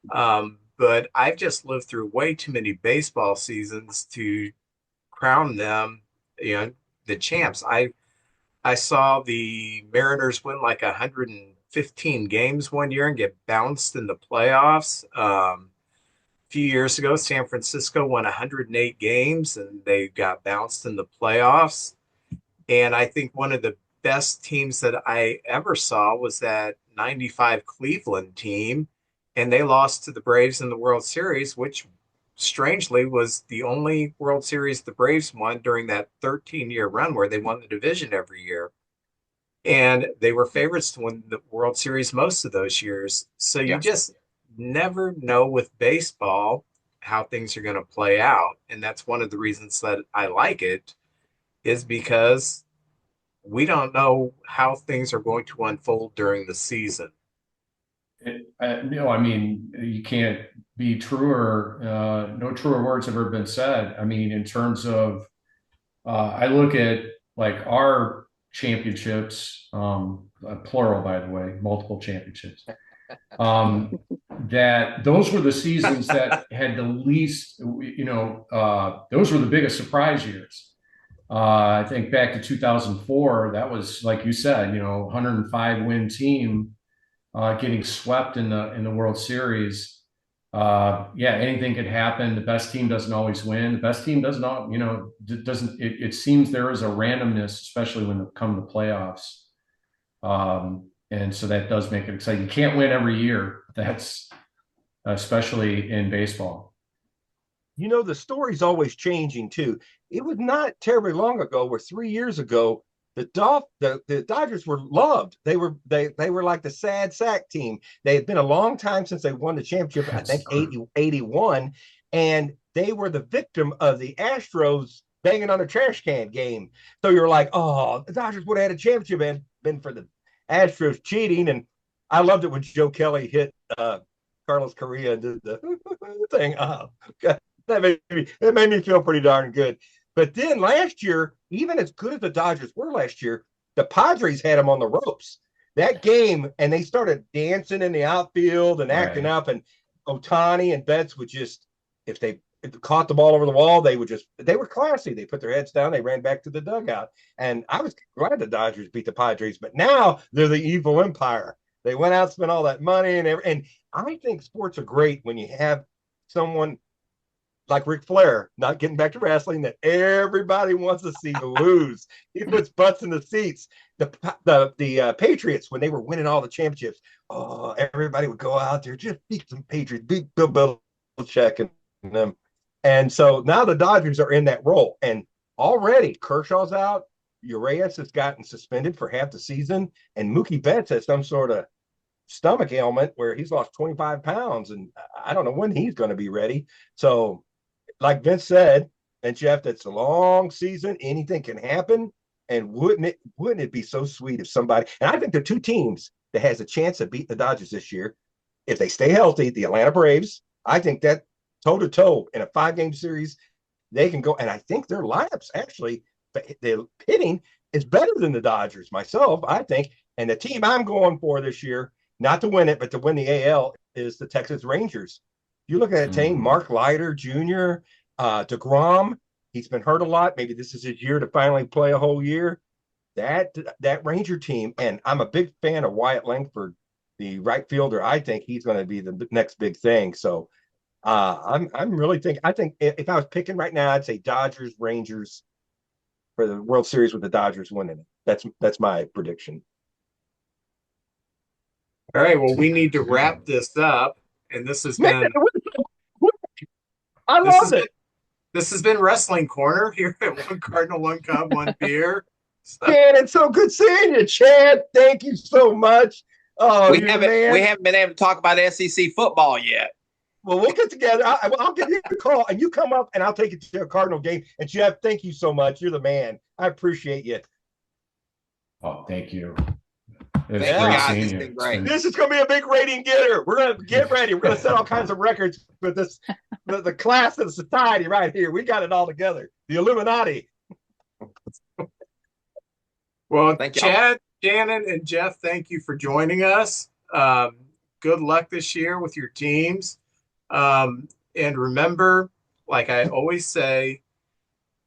But I've just lived through way too many baseball seasons to crown them, the champs. I saw the Mariners win like 115 games one year and get bounced in the playoffs. A few years ago, San Francisco won 108 games and they got bounced in the playoffs. And I think one of the best teams that I ever saw was that 95 Cleveland team. And they lost to the Braves in the World Series, which strangely was the only World Series the Braves won during that 13-year run where they won the division every year. And they were favorites to win the World Series most of those years. So you just never know with baseball how things are going to play out. And that's one of the reasons that I like it, is because we don't know how things are going to unfold during the season. I mean, you can't be truer. No truer words have ever been said. I mean, in terms of, I look at like our championships, plural, by the way, multiple championships. That those were the seasons that had the least, those were the biggest surprise years. I think back to 2004, that was, like you said, 105 win team. Getting swept in the World Series. Anything could happen. The best team doesn't always win. The best team doesn't, doesn't. It seems there is a randomness, especially when it comes to playoffs. And so that does make it exciting. You can't win every year. That's especially in baseball. The story's always changing too. It was not terribly long ago, where 3 years ago, the Dodgers were loved. They were like the sad sack team. They had been a long time since they won the championship. I think 81, and they were the victim of the Astros banging on a trash can game. So you're like, oh, the Dodgers would have had a championship and been for the Astros cheating. And I loved it when Joe Kelly hit Carlos Correa and did the thing. Oh, God, that made me feel pretty darn good. But then last year, even as good as the Dodgers were last year, the Padres had them on the ropes. That game, and they started dancing in the outfield and acting up. And Ohtani and Betts would just, if they caught the ball over the wall, they were classy. They put their heads down. They ran back to the dugout. And I was glad the Dodgers beat the Padres. But now they're the evil empire. They went out, spent all that money. And I think sports are great when you have someone like Ric Flair, not getting back to wrestling, that everybody wants to see lose. He puts butts in the seats. The Patriots, when they were winning all the championships, everybody would go out there, just beat some Patriots, beat Bill Belichick and them. And so now the Dodgers are in that role. And already Kershaw's out. Urias has gotten suspended for half the season. And Mookie Betts has some sort of stomach ailment where he's lost 25 pounds. And I don't know when he's going to be ready. So, like Vince said, and Jeff, that's a long season. Anything can happen. And wouldn't it be so sweet if somebody, and I think the 2 teams that has a chance to beat the Dodgers this year, if they stay healthy, the Atlanta Braves, I think that toe-to-toe in a 5-game series, they can go. And I think their lineups, actually, the pitting is better than the Dodgers, myself, I think. And the team I'm going for this year, not to win it, but to win the AL, is the Texas Rangers. You look at that team, Mark Leiter Jr., DeGrom, he's been hurt a lot. Maybe this is his year to finally play a whole year. That Ranger team, and I'm a big fan of Wyatt Langford, the right fielder. I think he's going to be the next big thing. So I'm really thinking, I think if I was picking right now, I'd say Dodgers, Rangers, for the World Series with the Dodgers winning it. That's my prediction. All right. Well, we need to wrap this up, and this has Man, been I love it. This has been Wrestling Corner here at One Cardinal, One Cub, One Beer. Man, it's so good seeing you, Chad. Thank you so much. Oh, we haven't been able to talk about SEC football yet. Well, we'll get together. I'll give you a call, and you come up, and I'll take you to a Cardinal game. And Jeff, thank you so much. You're the man. I appreciate you. Oh, thank you. It's been great. This is going to be a big rating getter. We're going to get ready. We're going to set all kinds of records with this, the class of the society right here. We got it all together. The Illuminati. Well, Chad, Shannon, and Jeff, thank you for joining us. Good luck this year with your teams. And remember, like I always say,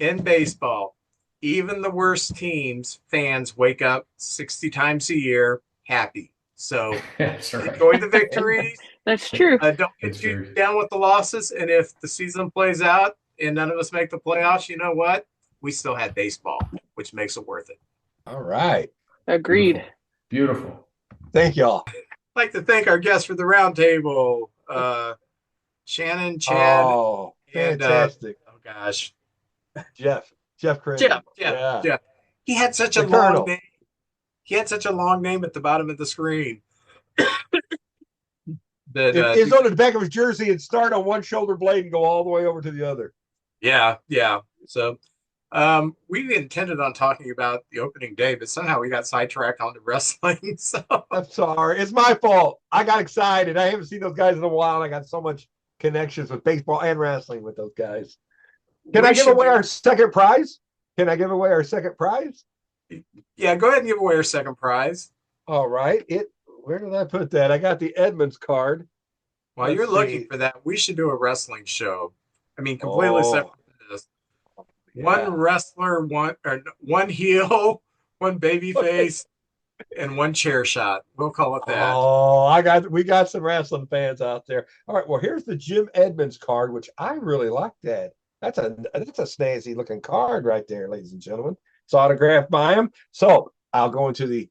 in baseball, even the worst teams, fans wake up 60 times a year happy. So enjoy the victories. That's true. Don't get too down with the losses. And if the season plays out and none of us make the playoffs, you know what? We still had baseball, which makes it worth it. All right. Agreed. Beautiful. Thank y'all. I'd like to thank our guests for the roundtable, Shannon, Chad. Oh, fantastic. Oh, gosh. Jeff Craig. Jeff. He had such a long name. He had such a long name at the bottom of the screen. It's on the back of his jersey and start on one shoulder blade and go all the way over to the other. Yeah. So we intended on talking about the opening day, but somehow we got sidetracked onto wrestling. So I'm sorry. It's my fault. I got excited. I haven't seen those guys in a while. And I got so much connections with baseball and wrestling with those guys. Can I give away our second prize? Yeah, go ahead and give away our second prize. All right. Where did I put that? I got the Edmonds card. While you're looking for that, we should do a wrestling show. I mean, completely separate from this. Yeah. One wrestler, one heel, one baby face, and one chair shot. We'll call it that. Oh, we got some wrestling fans out there. All right. Well, here's the Jim Edmonds card, which I really like that. That's a snazzy looking card right there, ladies and gentlemen. It's autographed by him. So I'll go into the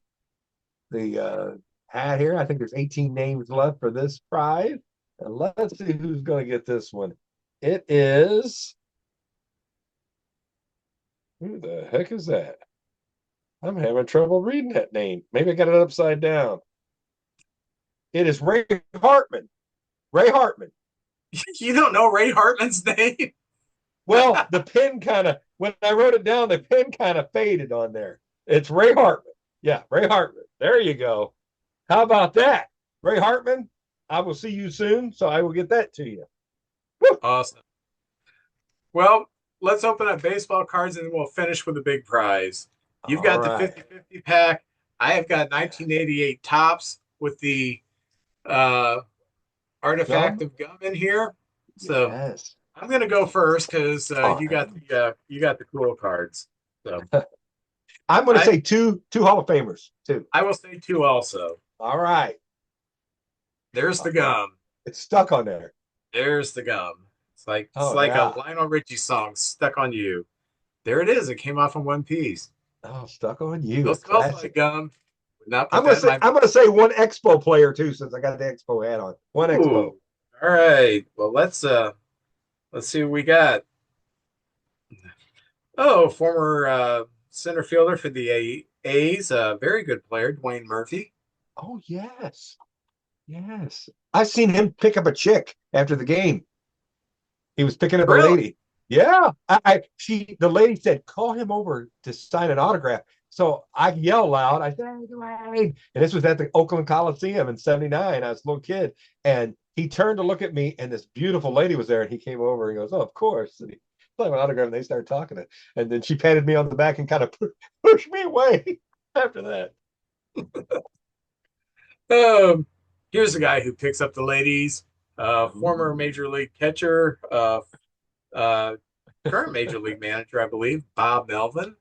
hat here. I think there's 18 names left for this prize. And let's see who's going to get this one. It is. Who the heck is that? I'm having trouble reading that name. Maybe I got it upside down. It is Ray Hartman. Ray Hartman. You don't know Ray Hartman's name? Well, the pen when I wrote it down, the pen kind of faded on there. It's Ray Hartman. Yeah, Ray Hartman. There you go. How about that? Ray Hartman, I will see you soon, so I will get that to you. Woo! Awesome. Well, let's open up baseball cards and then we'll finish with a big prize. You've got the 50-50 pack. I have got 1988 Topps with the artifact of gum in here. So yes. I'm going to go first because you got the cool cards. So I'm going to say two Hall of Famers too. I will say two also. All right. There's the gum. It's stuck on there. There's the gum. It's like a Lionel Richie song, Stuck on You. There it is. It came off in one piece. Oh, Stuck on You. It smells like gum. I'm gonna say one Expo player too, since I got the Expo hat on. One Expo. All right. Well, let's see what we got. Oh, former center fielder for the A's, very good player, Dwayne Murphy. Oh yes. I seen him pick up a chick after the game. He was picking up a lady. Yeah. The lady said, call him over to sign an autograph. So I yelled loud. I said, hey, Dwayne. And this was at the Oakland Coliseum in '79. I was a little kid. And he turned to look at me, and this beautiful lady was there. And he came over and goes, oh, of course. And he signed an autograph, and they started talking. And then she patted me on the back and kind of pushed me away after that. Here's a guy who picks up the ladies. Former major league catcher, current major league manager, I believe, Bob Melvin.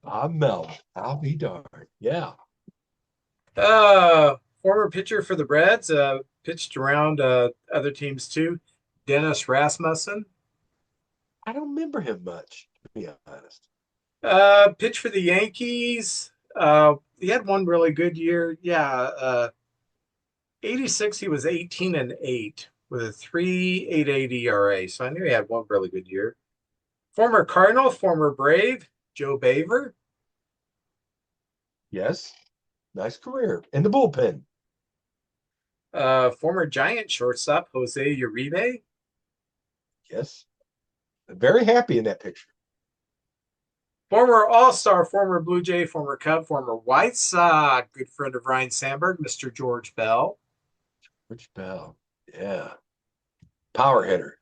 Bob Melvin, I'll be darned. Yeah. Former pitcher for the Reds, pitched around other teams too. Dennis Rasmussen. I don't remember him much, to be honest. Pitch for the Yankees. He had one really good year. Yeah. 86, he was 18-8 with a 3.88 ERA. So I knew he had one really good year. Former Cardinal, former Brave, Joe Baver. Yes. Nice career in the bullpen. Former Giant shortstop, Jose Uribe. Yes. Very happy in that picture. Former All-Star, former Blue Jay, former Cub, former White Sox, good friend of Ryan Sandberg, Mr. George Bell. George Bell. Yeah. Power hitter.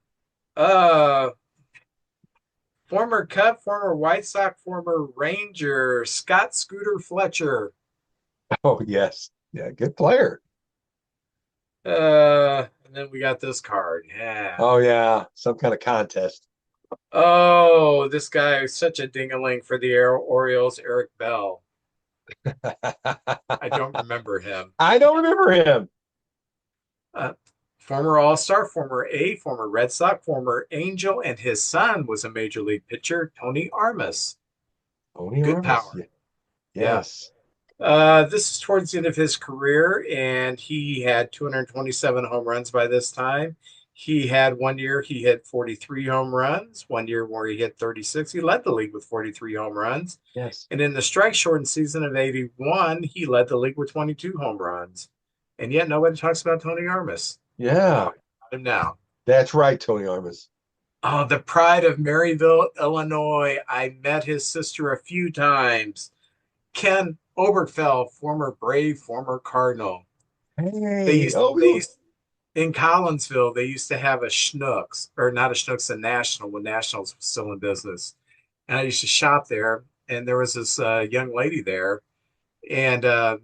Former Cub, former White Sox, former Ranger, Scott Scooter Fletcher. Oh, yes. Yeah, good player. And then we got this card. Yeah. Oh, yeah. Some kind of contest. Oh, this guy is such a ding-a-ling for the Orioles, Eric Bell. I don't remember him. I don't remember him. Former All-Star, former A, former Red Sox, former Angel, and his son was a major league pitcher, Tony Armas. Tony Good Armas. power. Yes. This is towards the end of his career, and he had 227 home runs by this time. He had one year he hit 43 home runs, one year where he hit 36. He led the league with 43 home runs. Yes. And in the strike shortened season of 81, he led the league with 22 home runs. And yet nobody talks about Tony Armas. Yeah. Him now. That's right, Tony Armas. Oh, the pride of Maryville, Illinois. I met his sister a few times. Ken Obergefell, former Brave, former Cardinal. Hey, In Collinsville, they used to have a Schnucks, or not a Schnucks, a National, when Nationals was still in business. And I used to shop there, and there was this young lady there, and I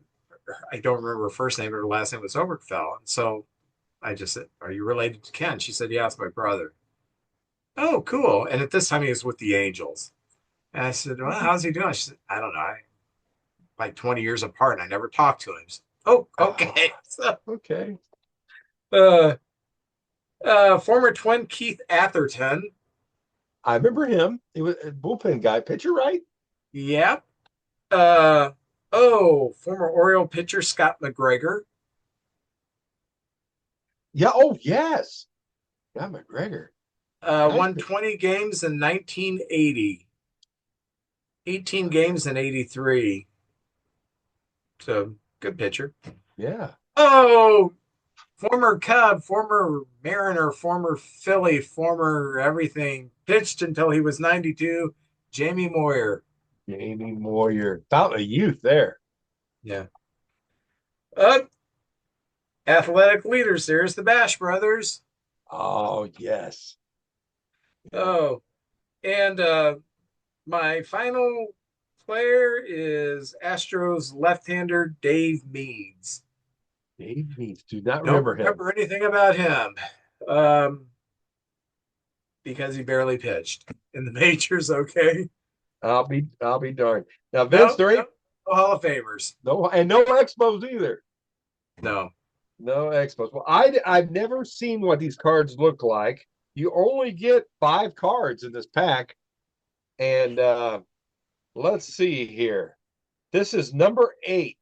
don't remember her first name, but her last name was Obergefell. And so I just said, "Are you related to Ken?" She said, "Yeah, it's my brother." Oh, cool. And at this time, he was with the Angels. And I said, "Well, how's he doing?" She said, "I don't know. Like 20 years apart, and I never talked to him." Said, oh, okay. So, okay. Former Twin Keith Atherton. I remember him. He was a bullpen guy, pitcher, right? Yep. Former Oriole pitcher Scott McGregor. Yeah. Oh, yes. Yeah, McGregor. Won 20 games in 1980. 18 games in 83. So, good pitcher. Yeah. Oh, former Cub, former Mariner, former Philly, former everything. Pitched until he was 92. Jamie Moyer. Jamie Moyer. Fountain of youth there. Yeah. Athletic leaders. There's the Bash Brothers. Oh, yes. Oh, and my final player is Astros left-hander Dave Meads. Dave Meads. Do not Don't remember remember him. anything about him because he barely pitched in the majors. Okay. I'll be darned. Now, Vince, no Hall of Famers. No, and no Expos either. No Expos. Well, I've never seen what these cards look like. You only get 5 cards in this pack, and let's see here. This is number 8.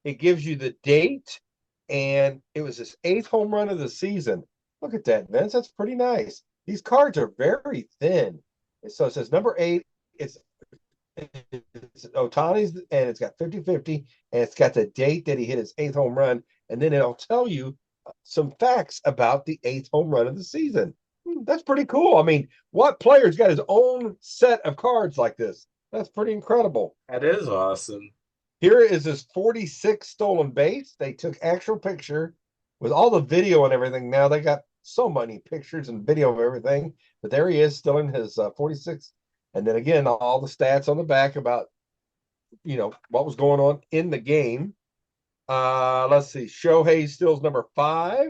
It gives you the date, and it was his 8th home run of the season. Look at that, Vince. That's pretty nice. These cards are very thin. So it says number 8. It's Ohtani's, and it's got 50-50, and it's got the date that he hit his 8th home run, and then it'll tell you some facts about the 8th home run of the season. That's pretty cool. I mean, what player's got his own set of cards like this? That's pretty incredible. That is awesome. Here is his 46 stolen base. They took actual picture with all the video and everything. Now they got so many pictures and video of everything, but there he is still in his 46. And then again, all the stats on the back about, what was going on in the game. Let's see. Shohei Still's number 5.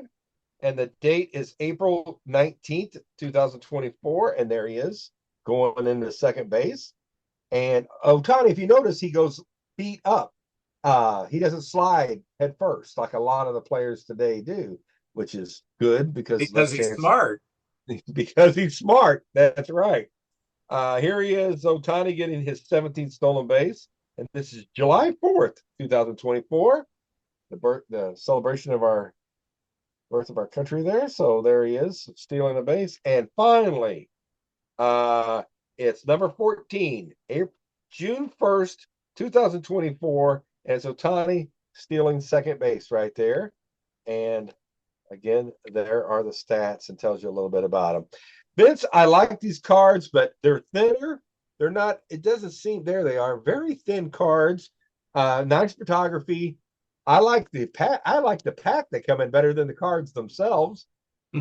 And the date is April 19th, 2024. And there he is going into second base. And Ohtani, if you notice, he goes feet up. He doesn't slide head first like a lot of the players today do, which is good because he's smart. Because he's smart. That's right. Here he is, Otani getting his 17th stolen base. And this is July 4th, 2024, the celebration of our birth of our country there. So there he is, stealing a base. And finally, it's number 14, June 1st, 2024, and it's Otani stealing second base right there. And again, there are the stats and tells you a little bit about them. Vince, I like these cards, but they're thinner. They're not, it doesn't seem, there they are, very thin cards. Nice photography. I like the pack. I like the pack that come in better than the cards themselves.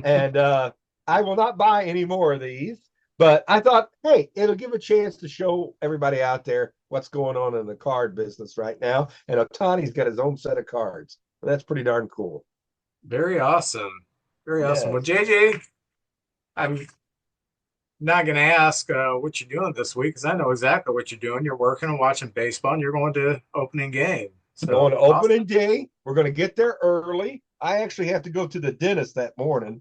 And I will not buy any more of these. But I thought, hey, it'll give a chance to show everybody out there what's going on in the card business right now. And Otani's got his own set of cards. That's pretty darn cool. Very awesome. Very awesome. Well, Yes. JJ, I'm not going to ask what you're doing this week because I know exactly what you're doing. You're working and watching baseball, and you're going to opening game. So Going to awesome. opening day. We're going to get there early. I actually have to go to the dentist that morning.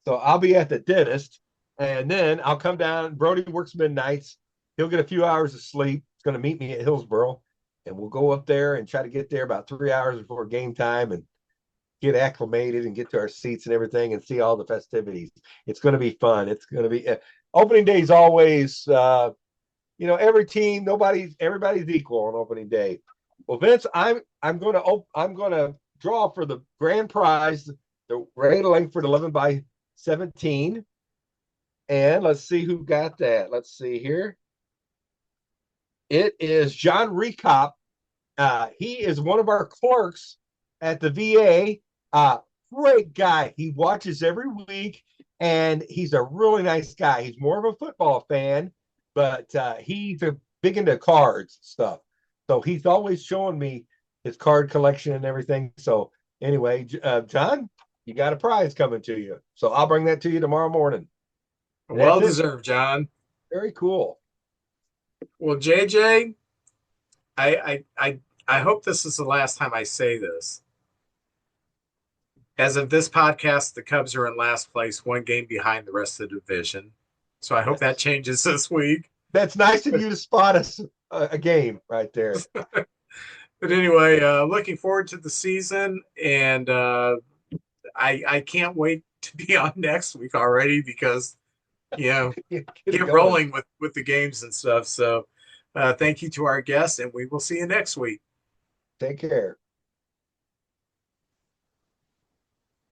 So I'll be at the dentist. And then I'll come down. Brody works midnights. He'll get a few hours of sleep. He's going to meet me at Hillsboro. And we'll go up there and try to get there about 3 hours before game time and get acclimated and get to our seats and everything and see all the festivities. It's going to be fun. It's going to be opening day is always, every team, everybody's equal on opening day. Well, Vince, I'm going to draw for the grand prize, the Ray Langford 11 by 17. And let's see who got that. Let's see here. It is John Recop. He is one of our clerks at the VA. Great guy. He watches every week, and he's a really nice guy. He's more of a football fan, but he's big into cards stuff. So he's always showing me his card collection and everything. So anyway, John, you got a prize coming to you. So I'll bring that to you tomorrow morning. Well deserved, John. Very cool. Well, JJ, I hope this is the last time I say this. As of this podcast, the Cubs are in last place, one game behind the rest of the division. So I hope that changes this week. That's nice of you to spot us a game right there. But anyway, looking forward to the season, and I can't wait to be on next week already because get rolling with the games and stuff. So thank you to our guests, and we will see you next week. Take care.